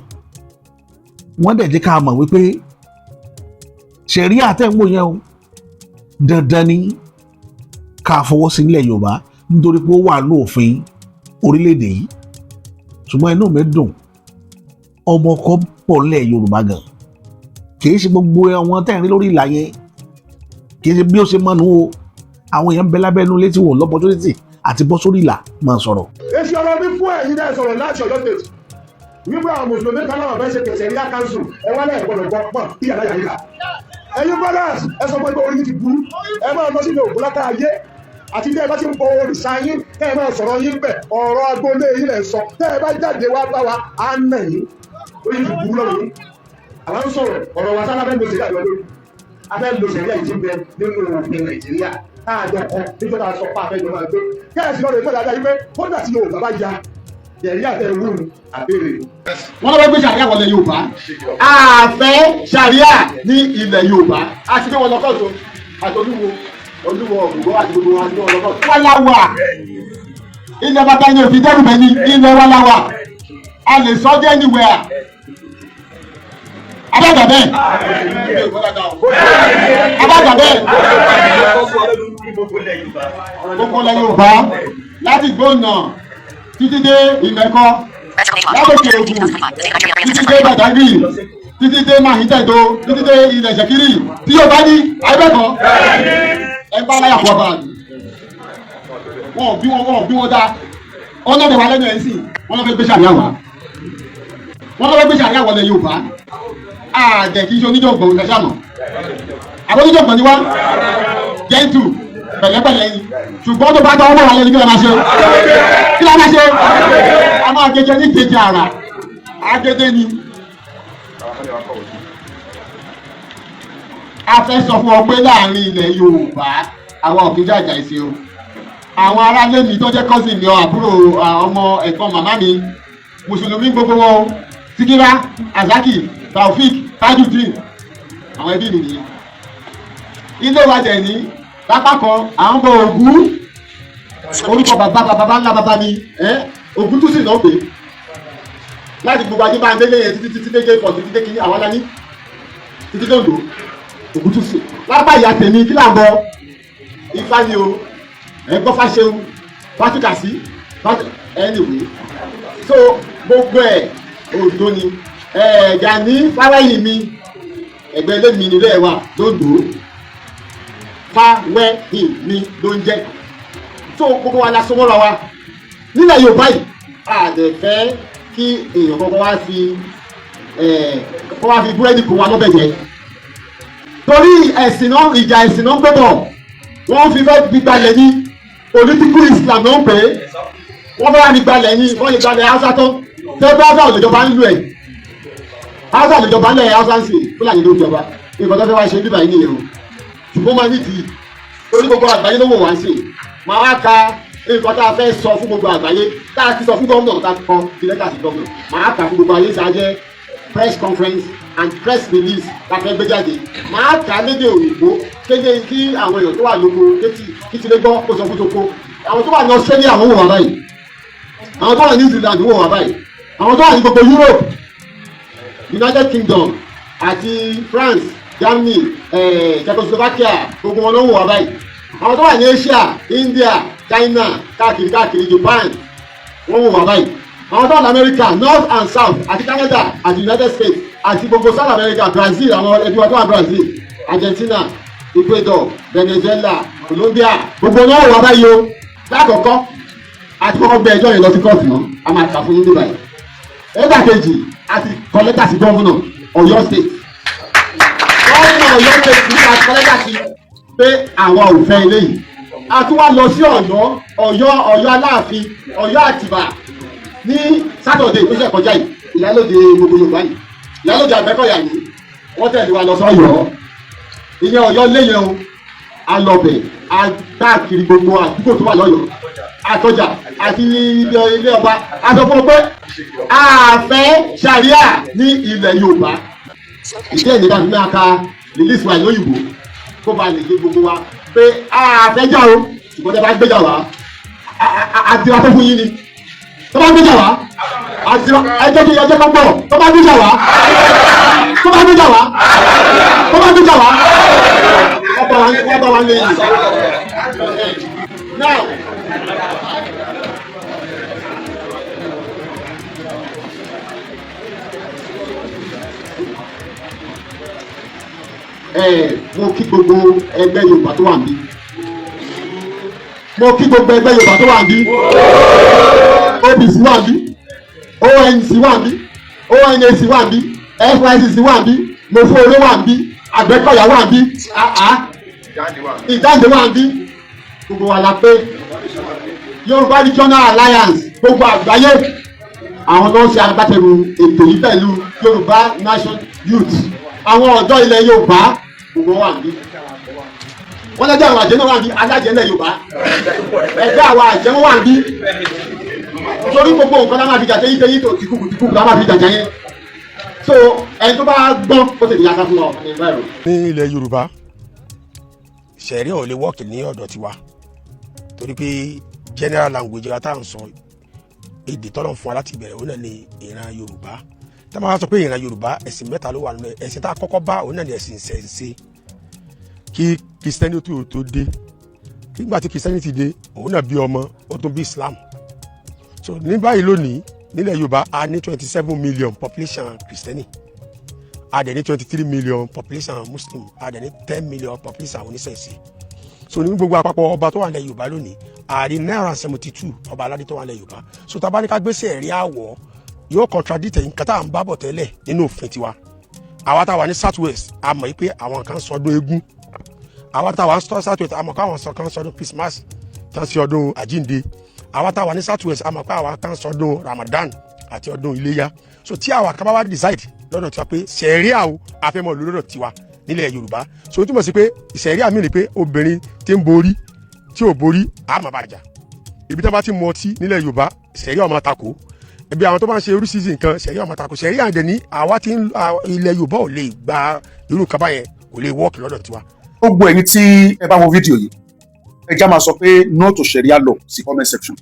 wọ́n dẹ̀ jẹ́ ká mọ̀ wípé ṣẹ̀ríà tẹ̀ ń wò yẹn o dandan ni ká fọwọ́ sí nílẹ̀ Yorùbá nítorí pé ó wà lófin orílẹ̀-èdè yìí ṣùgbọ́n inú mi dùn ọmọ ọkọ pọ̀ nílẹ̀ Yorùbá gan kì í ṣe gbogbo àwọn tẹ̀ ń rí lórí ìlà yẹn kì í ṣe bí ó ṣe mọ́nu o àwọn èèyàn ń bẹ lábẹ́ inú létí wò lọ́pọ̀tunítì àti bọ́ sórí ìlà máa sọ̀rọ̀. èsì ọ̀rọ̀ mi fún ẹ̀yin náà sọ̀rọ̀ láti Ọ̀yọ́ State wípé àwọn mùsùlùmí kan náà fẹ́ ṣe Sharia council ẹ wá lẹ́yìn gbọ́dọ̀ gbọ́ pọ̀ bí àlàyé yìí kà. ẹ̀yin brothers ẹ sọ pé orí ti burú ẹ máa lọ sílé òkú látà ayé àti ilé ẹ bá ti ń bọ òrìṣà yín tẹ́ ẹ máa sọ̀rọ̀ yín bẹ̀ ọ̀rọ̀ agboolé yín lẹ̀ sọ tẹ́ ẹ bá jáde wá bá wa á nà yín orí ti burú lọ́wọ́ yín. àwọn ń sọ̀rọ̀ ọ̀rọ̀ wa sábà fẹ́ lo Sharia lọ lórí afẹ́ lo Sharia yìí ti bẹ nínú òfin Nàìjíríà àjọ kan níjọba sọ pé àfẹ́jọ máa gbé kẹ́ẹ̀sì lọ́dọ̀ ìgbọ́dọ̀ àdáyé pé kódà tí Yorùbá bá ya Sharia tẹ̀ wú àbẹ̀rẹ̀. wọ́n lọ́wọ́ gbé Sharia wọlé Yorùbá àfẹ́ Sharia ní ilẹ̀ Yorùbá àti pé wọ́n lọ́kọ̀ tó àtọ́lúwo olúwo ògbó àti gbogbo wọn ní ọlọ́kọ̀ tó wọ́n láwà ilẹ̀ bàbá yẹn ò fi dẹ́rù bẹ́ni ilẹ̀ wọn láwà a lè sọ dé anywhere abájà bẹ́ẹ̀ abájà bẹ́ẹ̀ gbogbo ilẹ̀ Yorùbá láti gbóná títí dé ìmẹ̀kọ látòkè ògùn títí dé Badagry títí dé Mahitẹ́dó títí dé ilẹ̀ Ṣẹ̀kírì tí yóò bá ní àìbẹ̀kọ́ ẹ bá láyà fún ọba wọn ò bí wọn dá ọ̀nà ìwà lẹ́nu ẹ̀ sí wọn lọ́ fẹ́ gbé Sharia wá wọn lọ́ fẹ́ gbé Sharia wọlé Yorùbá àdẹ̀ kì í ṣe oníjọ̀gbọ̀n ìrẹsàmọ̀ àbọ̀ oníjọ̀gbọ̀n ni wá gẹ́ntù pẹ̀lẹ́pẹ̀lẹ́ ni ṣùgbọ́n tó bá tọ́ ọmọ wàlẹ́ ní kí la máa ṣe kí la máa ṣe a máa gẹ́gẹ́ ní kejì ara agédé ni a fẹ́ sọ fún ọ pé láàrin ilẹ̀ Yorùbá àwọn òkèjà àjà ìṣe o àwọn aráalé mi tó jẹ́ cousin mi àbúrò ọmọ ẹ̀gbọ́n màmá mi mùsùlùmí gbogbo wọn o Síkírá Azaki Taofik Tajudeen àwọn ẹbí mi nìyẹn ilé wa jẹ ní lápá kan àwọn ọmọ Ògún orúkọ bàbá ńlá bàbá mi Ògún tún sì náà pé láti gbogbo ajé bá ń délé yẹn títí dé gé pọ̀ títí dé kí àwọn alání títí dé Oǹdó Ògún tún sì lápá ìyá tèmi kí là ń bọ Ifá ni o ẹgbọ́n Fáṣeun Fátúkàsí anyway so gbogbo ẹ̀ Oǹdó ni Gani Fáwẹ́yìn mi ẹgbẹ́ ilé mi nílé ẹ̀ wà lóńdó Fáwẹ́yìn mi ló ń jẹ́ tó gbogbo wa la sọ mọ́ra wa nílẹ̀ Yorùbá yìí a lè fẹ́ kí èèyàn kọ́kọ́ wá fi búrẹ́dì kó wa lọ́bẹ̀ jẹ́ torí ẹ̀sìn náà ìjà ẹ̀sìn náà ń gbé bọ̀ wọ́n fi fẹ́ gbígbalẹ̀ ní political Islam ló ń pè é wọ́n fẹ́ wá ní gbalẹ̀ ní wọ́n lè gbalẹ̀ Hausa tán tẹ́ bá Hausa ò lè jọba ń lù ẹ̀ Hausa ò lè jọba ń lẹ̀ Hausa ń sè Fúlàní ló jọba nǹkan tó fẹ́ wá ṣe bíbá yìí nìyẹn o ṣùgbọ́n máa nídìí torí gbogbo àgbáyé ló wò wá sí máa wá ka nǹkan tá a fẹ́ sọ fún gbogbo àgbáyé tá a ti sọ fún gómìnà tá a kọ sílẹ̀kà sí gómìnà máa kà fún gbogbo ayé sáájẹ́ press conference and press release la fẹ́ gbé jáde máa kà lédè òyìnbó kéde kí àwọn èèyàn tó wà lóko kí tilé gbọ́ kó sọ fún toko àwọn tó wà ní Australia wọ́n wò wá báyìí àwọn tó wà ní New Zealand wò wá báyìí àwọn tó wà ní gbogbo Europe United Kingdom àti France Germany Czechoslovakia gbogbo wọn ló wò wá báyìí àwọn tó wà ní Asia India China káàkiri Japan wọ́n wò wá báyìí àwọn tó wà ní America North and South àti Canada àti United States àti gbogbo South America Brazil àwọn ẹbí wa tó wà Brazil Argentina Ecuador Venezuela Colombia gbogbo wọn wò wá báyìí o lákọ̀ọ́kọ́ àti kọ́kọ́ gbé ẹjọ́ yìí lọ sí kóòtù náà a máa kà fún yín níbàyìí ẹgbẹ́ kejì àti kọ lẹ́tà sí gọ́vùnà Ọ̀yọ́ State gọ́vùnà Ọ̀yọ́ ṣe nípa kọ́lẹ́dà sí pé àwọn ò fẹ́ eléyìí a tún wá lọ sí Ọ̀yọ́ Aláàfin Ọ̀yọ́ Àtìbà ní sátọ̀dẹ̀ tó ṣe kọjá yìí ìyálòde gbogbo Yorùbá yìí ìyálòde Àgbẹ̀kọ̀yà yìí wọ́n tẹ̀lé wa lọ sọ́yọ́ ìyẹn Ọ̀yọ́ léyìn o alọ̀bẹ̀ agbáàkiri gbogbo àdúgbò tó wà lọ́yọ̀ọ́ àtọjà àti ilé ọba a sọ fún ọ pé a fẹ́ Sharia ní ilẹ̀ Yorùbá ìdí ẹ̀ nígbà tí wọ́n ka release wa lóyìnbó kó ba lè yé gbogbo wa pé a fẹ́ jà o ṣùgbọ́n tẹ́ bá gbéjà wá àdìrà tó fún yín ni tó bá gbéjà wá àdìrà ẹjẹ́ kí ẹjẹ́ kan gbọ́ tó bá gbéjà wá tó bá gbéjà wá tó bá gbéjà wá wọ́n bá wa lé yìí. Now mo kí gbogbo ẹgbẹ́ Yorùbá tó wà níbí mo kí gbogbo ẹgbẹ́ Yorùbá tó wà níbí OBC wà níbí ONC wà níbí ONAC wà níbí FYCC wà níbí Mofore wà níbí Àgbẹ̀kọ̀yà wà níbí Ìdáǹdè wà níbí gbogbo wa la pé Yorùbá Regional Alliance gbogbo àgbáyé àwọn tó ń ṣe agbátẹrù ètò yìí pẹ̀lú Yorùbá Nation Youth àwọn ọ̀dọ́ ilẹ̀ Yorùbá gbogbo wà níbí wọ́n lẹ́jọ́ àwọn àjẹ́ náà wà níbí alájẹ́ ilẹ̀ Yorùbá ẹgbẹ́ àwọn àjẹ́ wọn wà níbí torí gbogbo nǹkan láwọn àfijàjẹ́ yìí tẹ́yìn tó tìkúkù láwọn àfijàjẹ́ yẹn so ẹni tó bá gbọ́n ó sì ní yàtọ̀ fún ọ ní ilẹ̀ Yorùbá Sharia ò lè wọ́ọ̀kì ní ọ̀dọ̀ tiwa torí pé general language wa tá à ń sọ èdè tọ́lọ̀ fún wa láti ìbẹ̀rẹ̀ òun náà ni ìran Yorùbá tá a máa sọ pé ìran Yorùbá ẹ̀sìn mẹ́ta ló wà nínú ẹ̀sìn tá a kọ́kọ́ bá òun náà ni ẹ̀sìn ìṣẹ̀ǹṣe kí Christianity tó dé nígbà tí Christianity dé òun náà bí ọmọ ó tún bí Islam so ní báyìí lónìí nílẹ̀ Yorùbá a ní 27 million population Christian a dẹ̀ ní 23 million population Muslim a dẹ̀ ní 10 million population oníṣẹ̀ṣe so ní gbogbo àpapọ̀ ọba tó wà nílẹ̀ Yorùbá lónìí ààrin 972 ọba aládé tó wà nílẹ̀ Yorùbá so tá a bá ní ká gbèsè ẹ̀rí àwọ̀ yóò contradict nǹkan tá à ń bábọ̀ tẹ́lẹ̀ nínú òfin tiwa àwa tá a wà ní south west a mọ̀ pé àwọn kan sọdún eégún àwa tá a wà ní south west a mọ̀ pé àwọn kan sọdún Christmas tán sí ọdún àjínde àwa tá a wà ní south west a mọ̀ pé àwọn kan sọdún Ramadan àti ọdún iléyá so tí àwa kan bá wá decide lọ́dọ̀ tiwa pé Sharia o àfẹ́mọ̀ lọ́dọ̀ tiwa nílẹ̀ Yorùbá so ó túmọ̀ sí pé Sharia mi ni pé obìnrin tí ń borí tí ò borí àmọ́ bàjá ibi tí wọ́n bá ti mọ ọtí nílẹ̀ Yorùbá Sharia ọmọ tako ẹbí àwọn tó bá ń ṣe oríṣiríṣi nǹkan Sharia ọmọ tako Sharia àdẹ ní àwa tí ilẹ̀ Yorùbá ò lè gba irú kaba yẹn kò lè wọ́ọ̀kì lọ́dọ̀ tiwa. gbogbo ẹ̀yin tí ẹ bá wo fídíò yìí ẹ já máa sọ pé no to Sharia law sí comment section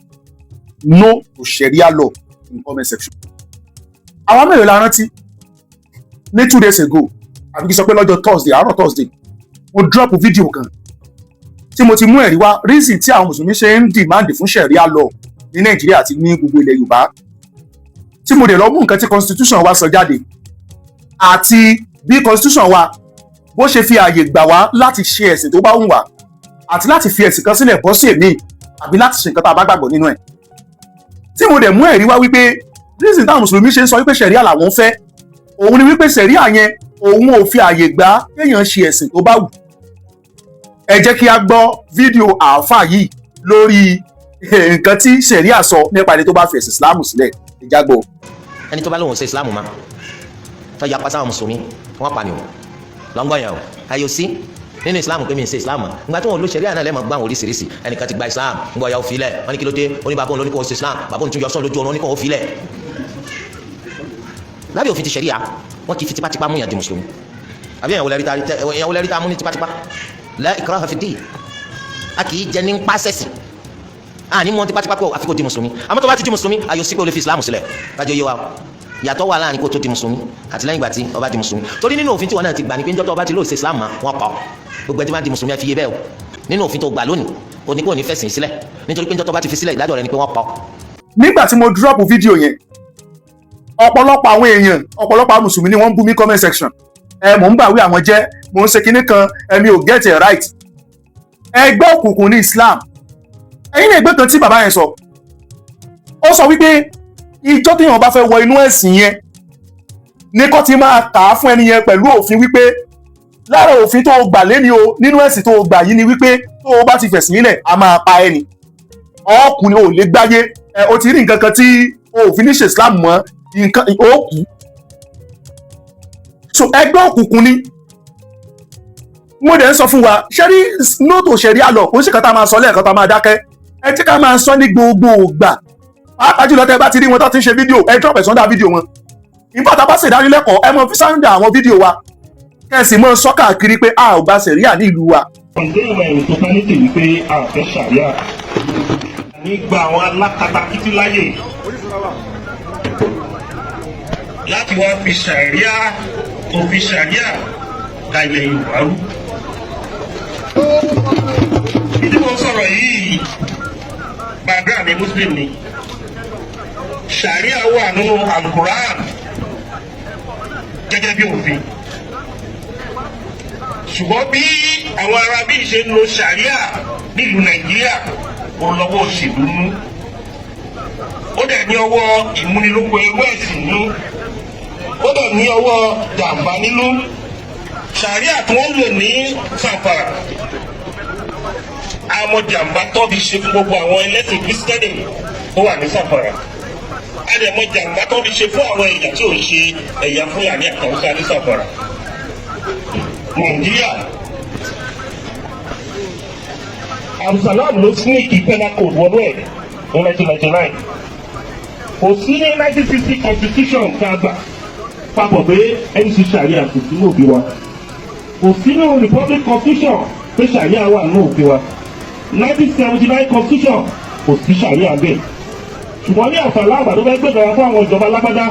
no to Sharia law in comment section. àwọn mẹ́rin la rántí ní 2 days ago àbí kí sọ pé lọ́jọ́ Thursday àárọ̀ Thursday mo drop fídíò kan tí mo ti mú ẹ̀rí wá reason tí àwọn mùsùlùmí ṣe ń demand fún Sharia law ní Nàìjíríà àti ní gbogbo ilẹ̀ Yorùbá tí mo dẹ̀ lọ mú nǹkan tí constitution wa sọ jáde àti bí constitution wa bó ṣe fi ààyè gbà wá láti ṣe ẹ̀sìn tó bá wù wá àti láti fi ẹ̀sìn kan sílẹ̀ bọ́ sí èmi àbí láti ṣe nǹkan tá a bá gbàgbọ́ nínú ẹ̀ tí mo dẹ̀ mú ẹ̀rí wá wípé reason táwọn mùsùlùmí ṣe ń sọ wípé Sharia làwọn fẹ́ òun ni wípé Sharia yẹn òun ò fi ààyè gbà kéèyàn ṣe ẹ̀sìn tó bá wù. ẹ jẹ́ kí a gbọ́ fídíò àáfà yìí lórí nǹkan tí Sharia sọ nípa ẹni tó bá fi ẹ̀sìn Islam sílẹ̀ ìjágbọ́. ẹni tó bá lóun ṣe Islam ma tó yapa sáwọn mùsùlùmí wọn pa ni o lọ́ngbọ̀n yẹn o ayò sí nínú Islam pé mi ń ṣe Islam nígbà tí wọn lo Sharia náà lẹ́mọ̀ gbá àwọn oríṣiríṣi ẹnìkan ti gba Islam ń gbọ́ ya òfin lẹ̀ wọ́n ní kí ló dé ó ní bàbá òun ló ní kó o ṣe Islam bàbá òun tún yọ sọ́ọ̀ lójú ọ̀run ó ní kó o fi lẹ̀. lábẹ́ òfin ti Sharia wọn kì í fi tipátipá mú yàn di mùsùlùmí àbí ìyàwó lẹ́rí tá a mú ní tipátipá la ikraha fi ddin a kì í jẹ ní pàṣẹsì a ní mọ tipátipá kó àfikún di mùsùlùmí àmọ́ tó bá ti di mùsùlùmí ayò sí pé o lè fi Islam sílẹ̀ kájọ yé wa yàtọ̀ wà láàrin kó tó di mùsùlùmí àti lẹ́yìn ìgbà tí o bá di mùsùlùmí torí nínú òfin tí wọn náà ti gbà ní pé njọ́ tó o bá ti lóò ṣe Islam ma wọn pa gbogbo ẹni tí wọn di mùsùlùmí ẹ fi yé bẹ́ẹ̀ o nínú òfin tó gbà lónìí o ní kó o ní fẹ̀sìn sílẹ̀ nítorí pé njọ́ tó o bá ti fi sílẹ̀ ìdájọ́ rẹ̀ ni pé wọ́n pa. nígbà tí mo drop fídíò yẹn ọ̀pọ̀lọpọ̀ àwọn èèyàn ọ̀pọ̀lọpọ̀ àwọn mùsùlùmí ni wọ́n ń bú mi comment section mò ń bàwí àwọn jẹ́ mò ń ṣe kinní kan mi ò get it right ẹgbẹ́ òkùnkùn ní Islam ẹ̀yin ní ẹgbẹ́ kan tí bàbá yẹn sọ ó sọ wípé ìjọ téèyàn bá fẹ́ wọ inú ẹ̀sìn yẹn ní kó ti máa kà á fún ẹni yẹn pẹ̀lú òfin wípé lára òfin tó o gbà lẹ́ni o nínú ẹ̀sìn tó o gbà yìí ni wípé tó o bá ti fẹ̀sìn nílẹ̀ a máa pa ẹni ọkùnrin ò lè gbáyé o ti rí nǹkan kan tí o ò fi ní ṣe Islam mọ́ nǹkan ó kù so ẹgbẹ́ òkùnkùn ni mo dẹ̀ ń sọ fún wa ṣẹ́rí nóòtò Sharia law kò sí kan tá a máa sọ lẹ́ẹ̀kan tá a máa dákẹ́ ẹ jẹ́ ká máa sọ ní gbogbo ògbà pàápàá jùlọ tẹ́ bá ti rí wọn tó ti ń ṣe fídíò ẹ drop ẹ̀ sọ́ndà fídíò wọn ìgbà tá a bá ṣèdánilẹ́kọ̀ọ́ ẹ mọ fi sáńdà àwọn fídíò wa kẹ́sì mọ́ sọ káàkiri pé a ò gba Sharia ní ìlú wa. Kọ̀ǹdéèmọ̀ ẹ̀rù tó bá ní tèmi pé a ò fẹ́ Sharia nígbà àwọn alákatakítí láyè láti wá fi Sharia òfin Sharia da ilẹ̀ Yorùbá rú. Ìdí mo sọ̀rọ̀ yìí bàbá mi Muslim ni Sharia wà nínú Al-Quran gẹ́gẹ́ bí òfin ṣùgbọ́n bí àwọn ará bí ṣe ń lo Sharia nílùú Nàìjíríà ó lọ́wọ́ òṣèlú nú ó dẹ̀ ní ọwọ́ ìmúnilóko ẹrú ẹ̀sìn nú ó dẹ̀ ní ọwọ́ jàǹbá nínú Sharia tí wọ́n lò ní Zamfara àwọn jàǹbá tó fi ṣe fún gbogbo àwọn ẹlẹ́sìn Kristẹni tó wà ní Zamfara àdèmọ jàǹbá tó fi ṣe fún àwọn ẹ̀yà tí ò ń ṣe ẹ̀yà Fúlàní àtàwùsá ní Zamfara. Nàìjíríà Abdulsalam ló sneak penal code wọnú ẹ̀ ní 1999 kò sí ní 1960 constitution tá a gbà papọ̀ pé MC Sharia kò sí ní òfin wa kò sí ní Republic constitution pé Sharia wà ní òfin wa 1979 constitution kò sí Sharia bẹ́ẹ̀ ṣùgbọ́n ní àǹfààní àgbà tó fẹ́ gbẹ̀dọ̀ fún àwọn ìjọba alágbádá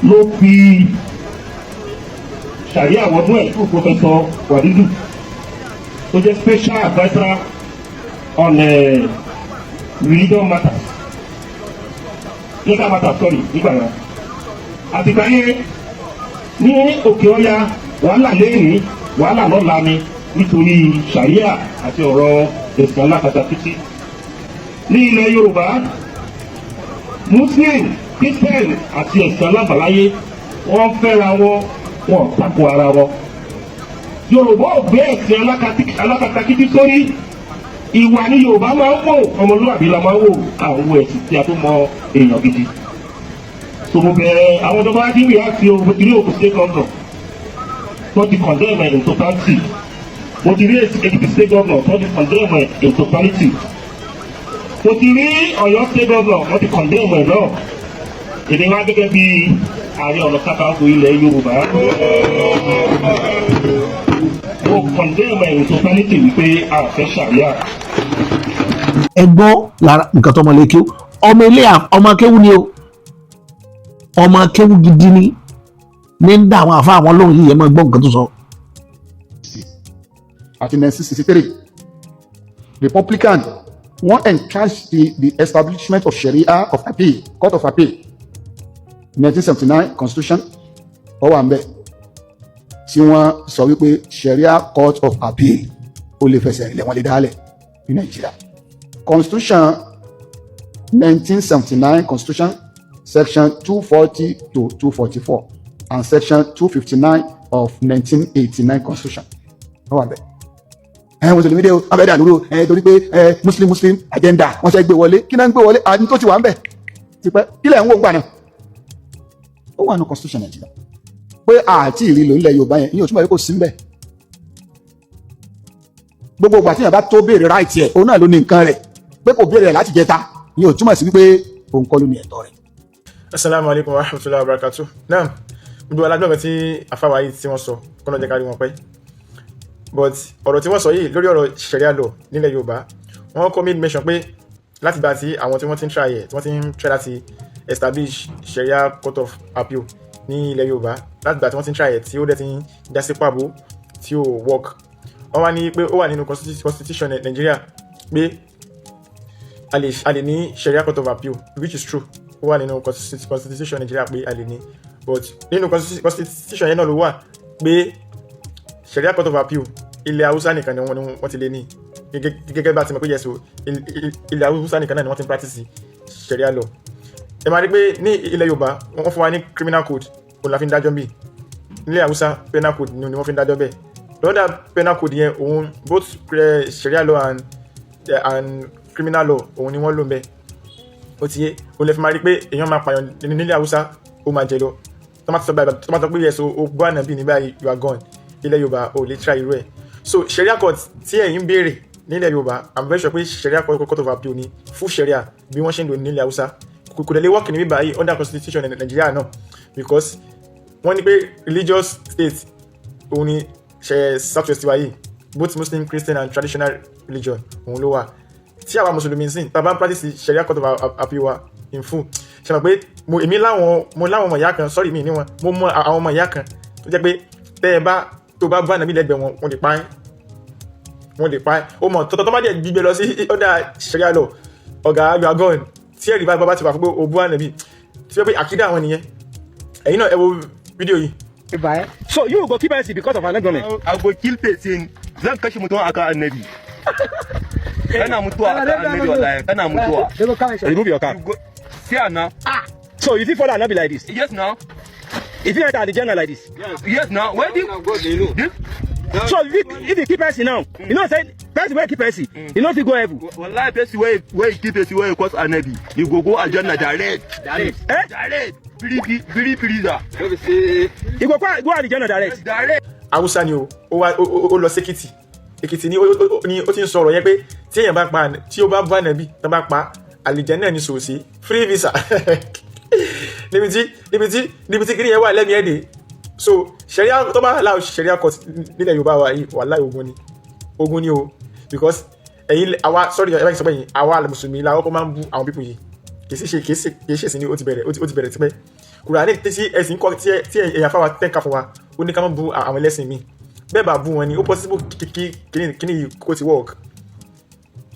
ló fi Sharia wọnú ẹ̀ fún Professor Wadidu tó jẹ́ special adviser on religion matters legal matters sorry nígbà yẹn àtìgbà yẹn ní òkè ọya wàhálà lẹ́yìn wàhálà lọ́la ni nítorí Sharia àti ọ̀rọ̀ ẹ̀sìn alákatakítí ní ilẹ̀ Yorùbá Muslim Christian àti ẹ̀sìn alábàláyé wọ́n fẹ́ra wọn tako ara wọn Yorùbá ò gbé ẹ̀sìn alákatakítí sórí ìwà ní Yorùbá máa ń wò ọmọlúwàbí la máa ń wò àwọn ẹ̀sìn tí a tó mọ èèyàn gidi so mo bẹ̀rẹ̀ àwọn ọ̀dọ́ bá dín ìyá sí ilé òkú state governor tó ti condemn in totality mo ti rí Èkìtì state governor tó ti condemn in totality mo ti rí Ọ̀yọ́ state governor wọ́n ti condemn ẹ̀ náà èdè wa gẹ́gẹ́ bí Ààrẹ Ọ̀nà Kakanfò ilẹ̀ Yorùbá mo condemn in totality wípé a ò fẹ́ Sharia. ẹ gbọ́ lára nǹkan tó ọmọ ilé kéwú ọmọ kéwú ni o ọmọ kéwú gidi ni ń dá àwọn àfa àwọn lóhùn yìí ẹ máa gbọ́ nǹkan tó sọ. àti 1963 Republican wọ́n encourage the establishment of Sharia of appeal court of appeal 1979 constitution ó wà ń bẹ̀ tí wọ́n sọ wípé Sharia court of appeal ó lè fẹsẹ̀ ilẹ̀ wọn lè dálẹ̀ ní Nàìjíríà constitution 1979 constitution section 240 to 244 and section 259 of 1989 constitution ó wà ń bẹ̀ mùsùlùmí dé o abẹ́rẹ́ àdúró torí pé muslim agenda wọ́n ṣe gbé wọlé kí náà ń gbé wọlé àní tó ti wà ń bẹ̀ tipẹ́ kílẹ̀ ń wò gbà náà ó wà ní constitution Nàìjíríà pé àti ìrìlò ńlẹ̀ Yorùbá yẹn ìyẹn ò túmọ̀ pé kò sí ń bẹ̀ gbogbo ìgbà tí yẹn bá tó béèrè right ẹ̀ òun náà ló ní nǹkan rẹ̀ pé kò béèrè rẹ̀ láti jẹta ìyẹn ò túmọ̀ sí wípé òun kọ́ ló ní ẹ̀tọ́ rẹ̀. Assalamu alaikum warahmatullahi wabarakatuh náà gbogbo alágbọ̀n tí afáwa yìí tí wọ́n sọ kọ́nà jẹ́ kárí wọn pẹ́ but ọ̀rọ̀ tí wọ́n sọ yìí lórí ọ̀rọ̀ Sharia law nílẹ̀ Yorùbá wọ́n kọ́ made mention pé láti bá ti àwọn tí wọ́n ti ń try ẹ̀ tí wọ́n ti ń try láti establish Sharia court of appeal ní ilẹ̀ Yorùbá láti bá tí wọ́n ti ń try ẹ̀ tí ó dẹ̀ ti ń jásí pàbó tí ó work wọ́n wá ní pé ó wà nínú constitution Nigeria pé a lè ní Sharia court of appeal which is true ó wà nínú constitution Nigeria pé a lè ní but nínú constitution yẹn náà ló wà pé Sharia court of appeal ilẹ̀ Haúsá nìkan ni wọ́n ti lè ní gẹ́gẹ́ bá ti mọ̀ pé yẹ̀sọ̀ ilẹ̀ Haúsá nìkan náà ni wọ́n ti ń practice Sharia law ẹ máa rí pé ní ilẹ̀ Yorùbá wọ́n fún wa ní criminal code òun la fi ń dájọ́ bí nílẹ̀ Haúsá penal code ni wọ́n fi ń dájọ́ bẹ́ẹ̀ lọ́dà penal code yẹn òun both sharia law and criminal law òun ni wọ́n lò ń bẹ́ẹ̀ ó ti yé o lè fi máa rí pé èèyàn máa pààyàn nílẹ̀ haúsá ó máa jẹ lọ tó máa sọ pé yẹsọ o gbọ́ ànábì ní báyìí you are gone ilẹ̀ yorùbá o lè try irú ẹ̀ so sharia court tí ẹ̀yin béèrè nílẹ̀ yorùbá I'm very sure pé sharia court of appeal ni full sharia bí wọ́n ṣe ń lò nílẹ̀ haúsá kò lè work ní báyìí under constitution Nigeria náà because wọ́n ní pé religious state òun ni south west wáyé both muslim christian and traditional religion òun ló wà tí àwa mùsùlùmí sìn tá a bá ń practice sharia court of appeal wa in full ṣe mọ̀ pé èmi láwọn ọmọ ìyá kan sorry mi ní wọn mo mọ àwọn ọmọ ìyá kan tó jẹ́ pé tẹ́ ẹ bá tó bá nàbí lẹ́gbẹ̀ẹ́ wọn wọ́n lè pa ẹ́ ó mọ̀ tọ́tọ́ tó má dẹ̀ gbígbé lọ sí ọ̀dà sharia law ọ̀gá you are gone tí ẹ̀rí bá ti wà fún pé o bú ànàbí tí wọ́n pé àkídà àwọn nìyẹn ẹ̀yin náà ẹ wo fídíò yìí. So you go kill person because of another government? I go kill person. Zan kashe mutum aka annabi. Kana mutuwa aka annabi wallahi. Kana mutuwa. Remove your car. See now. So you fit follow annabi like this? Yes now. If you enter the journal like this? Yes now. Where do you? So if you keep person now, you know say person wey keep person, you know fit go heaven. Wallahi person wey you keep person wey you cause annabi, you go aljanna direct. Direct. Biri prison. You go aljanna direct. Direct. Hausa ni o lọ sékìtì Èkìtì ni ó ti ń sọ̀rọ̀ yẹn pé tí èèyàn bá pa tí ó bá bá nàbí tó bá pa àlìjẹ́nnà ní sòsí free visa níbi tí kiri yẹn wà lẹ́mìí ẹ̀dẹ̀ so sharia tó bá allow sharia court nílẹ̀ Yorùbá wa yìí wàláhì ogun ni o because ẹ̀yin àwa sorry ẹ̀ bá yìí sọ pé yìí àwa mùsùlùmí la ọkọ̀ máa ń bú àwọn pípù yìí kì í ṣe sí ni ó ti bẹ̀rẹ̀ tipẹ́ Kùránì tí ẹ̀sìn kọ́ tí ẹ̀yà fáwa tẹ́ka fún wa ó ní ká má bú àwọn ẹlẹ́sìn mi bẹ́ẹ̀ bá bú wọn ni ó possible kíní yìí kó ti work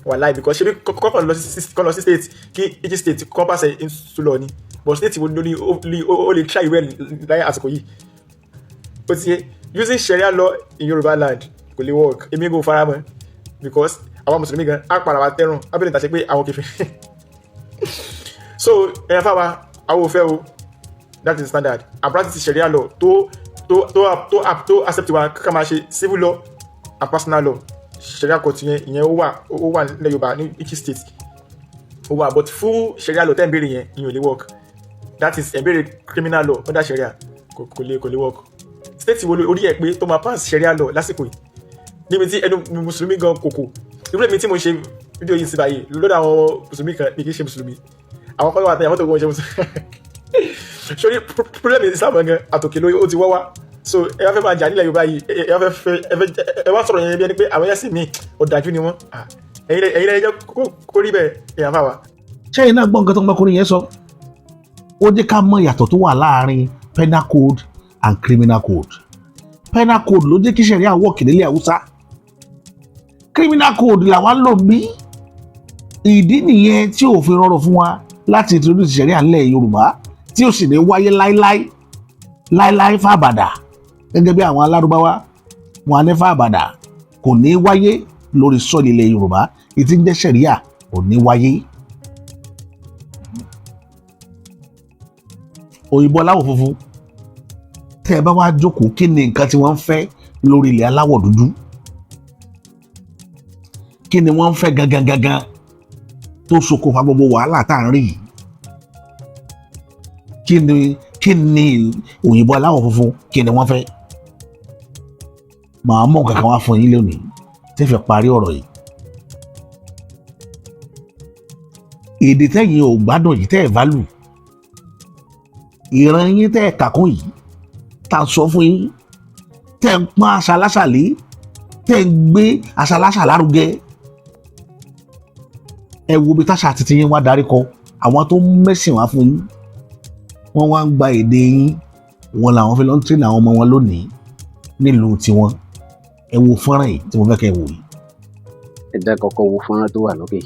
wàláhì because ṣe bí kọ́kọ́ lọ sí state kí each state kọ́ pàṣẹ into law ni but state wo lórí ó lè try well láyé àsìkò yìí ó ti yé using sharia law in Yorùbá land kò lè work èmi kò fara mọ́ because àwọn mùsùlùmí gan á padà wá tẹ́rùn abẹ́rẹ́ ìtàṣe pé àwọn kẹfẹ́ so ẹ̀yà fáwa àwọn òfẹ́ o that is standard and practice sharia law to accept wa ká máa ṣe civil law and personal law sharia court ìyẹn ó wà nílẹ̀ Yorùbá ní each state ó wà but full sharia law tẹ́ ń béèrè yẹn ìyẹn ò lè work that is ẹ̀ ń béèrè criminal law under sharia kò lè work state wo orí ẹ̀ pé tó máa pass sharia law lásìkò yìí níbi tí ẹnu mùsùlùmí gan kòkò irú èmi tí mo ṣe fídíò yìí sí báyìí lọ́dọ̀ àwọn mùsùlùmí kan kì í ṣe mùsùlùmí àwọn kan wà tẹ̀yàwó tó gbọ́n ṣe mùsùlùmí sori problem Islam gan àtòkè lóyún ó ti wọ́ wá so ẹ wá fẹ́ máa jà nílẹ̀ Yorùbá yìí ẹ wá sọ̀rọ̀ yẹn bí ẹni pé àwọn ẹlẹ́sìn mi ọ̀dájú ni wọ́n ẹ̀yin lẹ́yìn jẹ́ kó rí bẹ́ẹ̀ èèyàn fà wá. ṣẹ́yìn náà gbọ́ nǹkan tó ń gbọ́kùnrin yẹn sọ ó jẹ́ ká mọ ìyàtọ̀ tó wà láàrin penal code and criminal code penal code ló jẹ́ kí Sharia work nílẹ̀ Haúsá criminal code làwa lò bí ìdí nìyẹn tí òfin rọrùn fún wa láti introduce Sharia nílẹ̀ Yorùbá tí ó sì ní wáyé láíláí fàbàdà gẹ́gẹ́ bí àwọn alárúbáwá wọn á ní fàbàdà kò ní wáyé lórí sọ́ọ̀lì ilẹ̀ Yorùbá ìtí ń jẹ́ Sharia kò ní wáyé. òyìnbó aláwọ̀ funfun tẹ́ ẹ bá wá jókòó kí ni nǹkan tí wọ́n ń fẹ́ lórí ilẹ̀ aláwọ̀ dúdú kí ni wọ́n ń fẹ́ gangan tó ṣokùnfà gbogbo wàhálà tá à ń rí yìí kí ni òyìnbó aláwọ̀ funfun kí ni wọ́n fẹ́ màá mọ̀ kankan wá fún yín lónìí tí fi parí ọ̀rọ̀ yìí èdè tẹ́yìn ò gbádùn yìí tẹ́ ẹ̀ válù ìran yín tẹ́ ẹ̀ kàkún yìí tá a sọ fún yín tẹ́ ẹ̀ ń pọ́n àṣà láṣà lé tẹ́ ẹ̀ ń gbé àṣà láṣà lárugẹ ẹ wo bí táṣà àti tiyín wá darí kọ àwọn tó mẹ́sìn wá fún yín wọ́n wá ń gba èdè yín wọn làwọn fi lọ ń tẹ̀lé àwọn ọmọ wọn lónìí nílùú tiwọn ẹ wo fọ́nrán yìí tí mo fẹ́ kẹ́ ẹ wò yìí. ẹ dá kọ́kọ́ wo fọ́nrán tó wà lókè.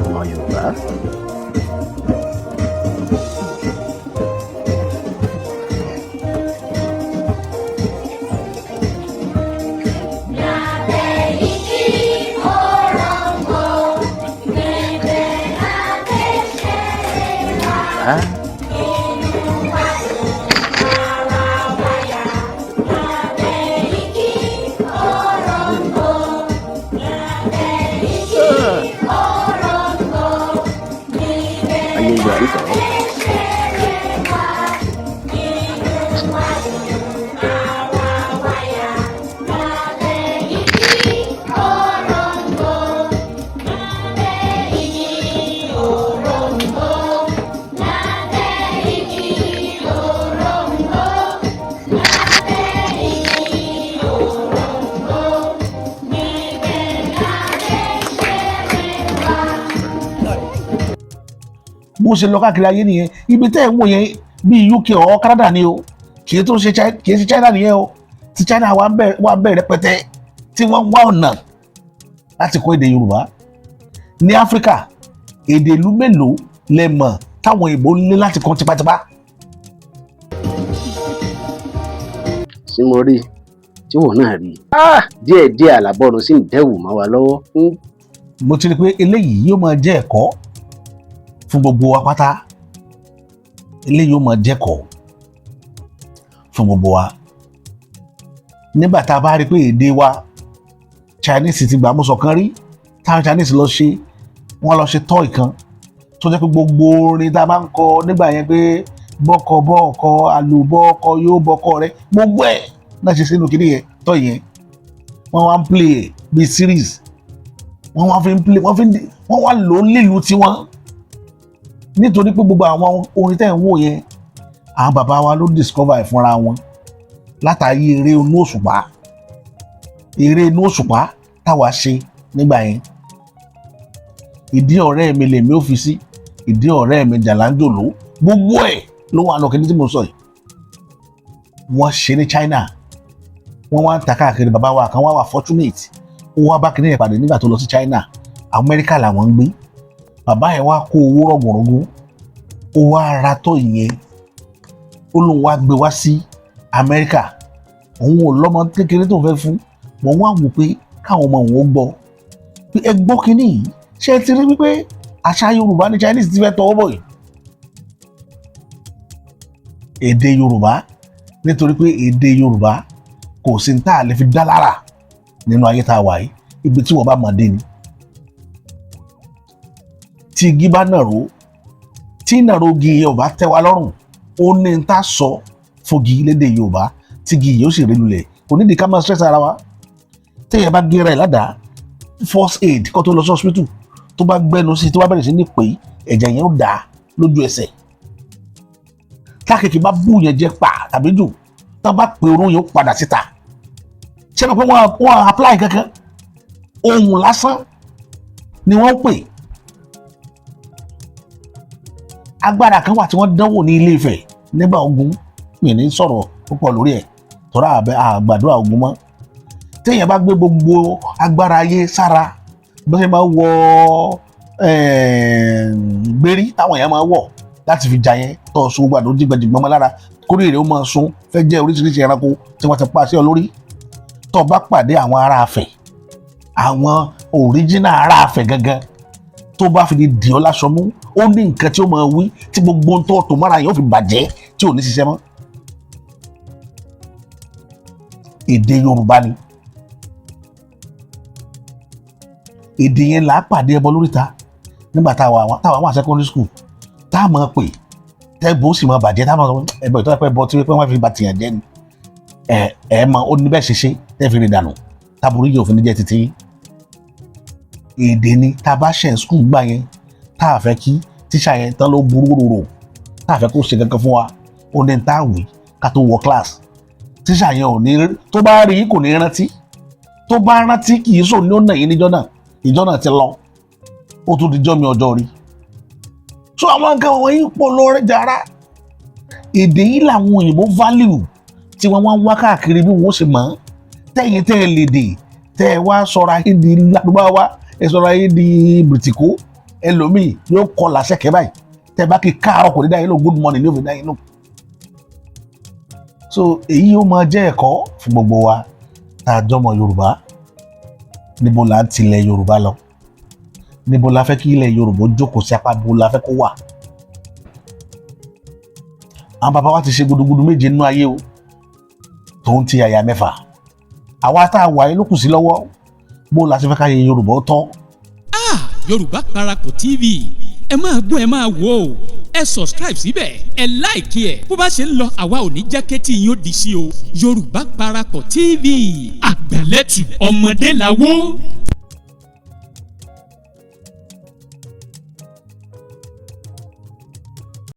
ọmọ Yorùbá. ayé ń gbà nítọ́. bó ṣe lọ káàkiri ayé nìyẹn ibi tẹ́ ẹ̀ ń wò yẹn bíi UK or Canada ni o kì í ṣe China nìyẹn o ti China wà bẹ̀rẹ̀ rẹpẹtẹ tí wọ́n wá ọ̀nà láti kọ́ èdè Yorùbá ní Áfíríkà èdè ìlú mélòó lẹ mọ̀ táwọn ìbò ń lé láti kọ́ tipátipá. sí mo rí tí wọ́n náà rí díẹ̀díẹ̀ àlàbọ̀rùn sì ń dẹ́wù mọ́ wa lọ́wọ́. mo ti rí i pé eléyìí yóò máa jẹ́ ẹ̀kọ́ fún gbogbo wa pátá eléyìí yóò máa jẹ́ ẹ̀kọ́ fún gbogbo wa nígbà tá a bá rí i pé èdè wa Chinese ti gbà mọ́sọ̀ kan rí táwọn Chinese wọ́n lọ ṣe tọ́ ìkan tó jẹ́ pé gbogbo orin tá a bá ń kọ nígbà yẹn pé bọ́kọ bọ́ọ̀kọ àlùbọ́ọ̀kọ yóò bọ́kọ rẹ gbogbo ẹ̀ náà ṣe sínú kìnìún yẹn tọ́ yẹn wọ́n wá ń play bí series wọ́n wá fi ń play wọ́n wá lò ó lílu tiwọn nítorí pé gbogbo àwọn orin tẹ́ ń wò yẹn àwọn bàbá wa ló discover ẹ̀ fúnra wọn látàrí eré inú òṣùpá táwa ṣe nígbà yẹn ìdí ọ̀rẹ́ mi lèmi ò fi sí ìdí ọ̀rẹ́ mi jàlájòló gbogbo ẹ̀ ló wà lọ́kẹ́ ní tí mo sọ yìí wọ́n ṣe ní China wọ́n wá ń ta káàkiri bàbá wa kan wá fortunate ó wá bá kìnìyàn pàdé nígbà tó lọ sí China Amẹ́ríkà làwọn ń gbé bàbá yẹn wá kó owó rọ̀gùnrọ̀gùn ó wá ra tó ìyẹn ó lóun wá gbé wá sí Amẹ́ríkà òun ò lọ́mọ kékeré tó fẹ́ fún mọ̀ wọ́n á wò pé káwọn ọmọ òun ó gbọ́ pé ẹ gbọ́ kínní yìí ṣé ti rí wípé àṣà Yorùbá ní Chinese ti fẹ́ tọwọ́ bọ̀ yìí èdè Yorùbá nítorí pé èdè Yorùbá kò sí ní tá a lè fi dá lára nínú ayé tá a wà yìí ibi tí wọ́n bá mọ̀ dé ni tí igi bá nàró tí nàró igi yẹn ò bá tẹ́ wa lọ́rùn ó ní ní tá a sọ fogi lédè Yorùbá tí igi yìí ó sì rí lulẹ̀ kò nídìí ká máa stress ara wa téèyàn bá gé ra ẹ̀ ládàá first aid kó tó lọ sí hospital tó bá gbẹnu sí tó bá bẹ̀rẹ̀ sí ní pé ẹ̀jẹ̀ yẹn ó dà lójú ẹsẹ̀ tákèké bá bú yẹn jẹ pa tàbí jù tó bá pè orun yẹn ó padà síta ṣé ẹ mọ̀ pé wọ́n apply kankan ohun lásán ni wọ́n pè agbára kan wà tí wọ́n dánwò ní Ilé Ifẹ̀ nígbà ogun mi ní sọ̀rọ̀ púpọ̀ lórí ẹ̀ tọ́ra àgbàdúrà ogun mọ́ téèyàn bá gbé gbogbo agbára ayé sára bó ṣe máa wọ gbérí táwọn èèyàn máa wọ̀ láti fi jà yẹn tó sun gbàdó jígbàjìgbọ́n mọ́ lára kórè rẹ̀ ó máa sun fẹ́ jẹ́ oríṣiríṣi ẹranko tí wọ́n ti pa sí ọ lórí tó bá pàdé àwọn ará Afẹ̀ àwọn original ará Afẹ̀ gangan tó bá fi dì ọ́ láṣọ mú ó ní nǹkan tí ó máa wí tí gbogbo ń tó mára yẹn ó fi bàjẹ́ tí ò ní ṣiṣẹ́ mọ́ èdè Yorùbá ni èdè yẹn là á pàdé ẹbọ lóríta nígbà táwa wà secondary school tá a máa pè tẹ́gbó sì máa bàjẹ́ tá a máa sọ ẹbọ ìtọ́jú pé ẹbọ tí wọ́n fi ba tìyàn jẹ́ ni ẹ mọ ó ní bẹ́ẹ̀ ṣe ṣe tẹ́ fi rí dànù táburú yìí òfin jẹ́ títí èdè ni tá a bá ṣẹ̀ school gbà yẹn tá a fẹ́ kí tíṣà yẹn tán ló burú rorò tá a fẹ́ kó ṣe kankan fún wa ó ní tá a wí ká tó wọ class tíṣà yẹn ò ní tó bá rí kò ní rántí tó bá rántí kì í sọ ní ó nà yín níjọ́ náà ìjọ náà ti lọ ó tún dijọ́ mi ọjọ́ rí so àwọn nǹkan wọ̀nyí pọ̀ lórí dára èdè yìí làwọn òyìnbó value tí wọ́n wá ń wá káàkiri bí wọ́n ṣe mọ̀ tẹ́yìn tẹ́ ẹ lè dè tẹ́ ẹ wá sọ̀rọ̀ ayé di ládùúgbò ẹ sọ̀rọ̀ ayé di bìrìtìkó ẹlòmíì yóò kọ́ làṣẹ̀kẹ́ báyìí tẹ́ bá kí káàárọ̀ kò ní dáyé lò good morning ní òfin dáyé lò so èyí ó máa jẹ́ ẹ̀kọ́ fún gbogbo wa tá a jọmọ Yorùbá níbo la ń tilẹ̀ Yorùbá lọ níbo la fẹ́ kí ilẹ̀ Yorùbá jókòó sí apá níbo la fẹ́ kó wà àwọn bàbá wa ti ṣe gudugudu méje nínú ayé o tòun ti àyà mẹ́fà àwa tá a wà yín ló kù sí lọ́wọ́ bó la ṣe fẹ́ ká yẹ Yorùbá ó tọ́. Yorùbá Parakọ̀ TV ẹ máa gbọ́ ẹ máa wò ó ẹ subscribe síbẹ̀ ẹ láìkí ẹ̀ bó bá ṣe ń lọ àwa ò ní jẹ́ kétí yín ó di sí o Yorùbá Parakọ̀ TV àgbẹ̀lẹ́tù ọmọdé làwọ̀.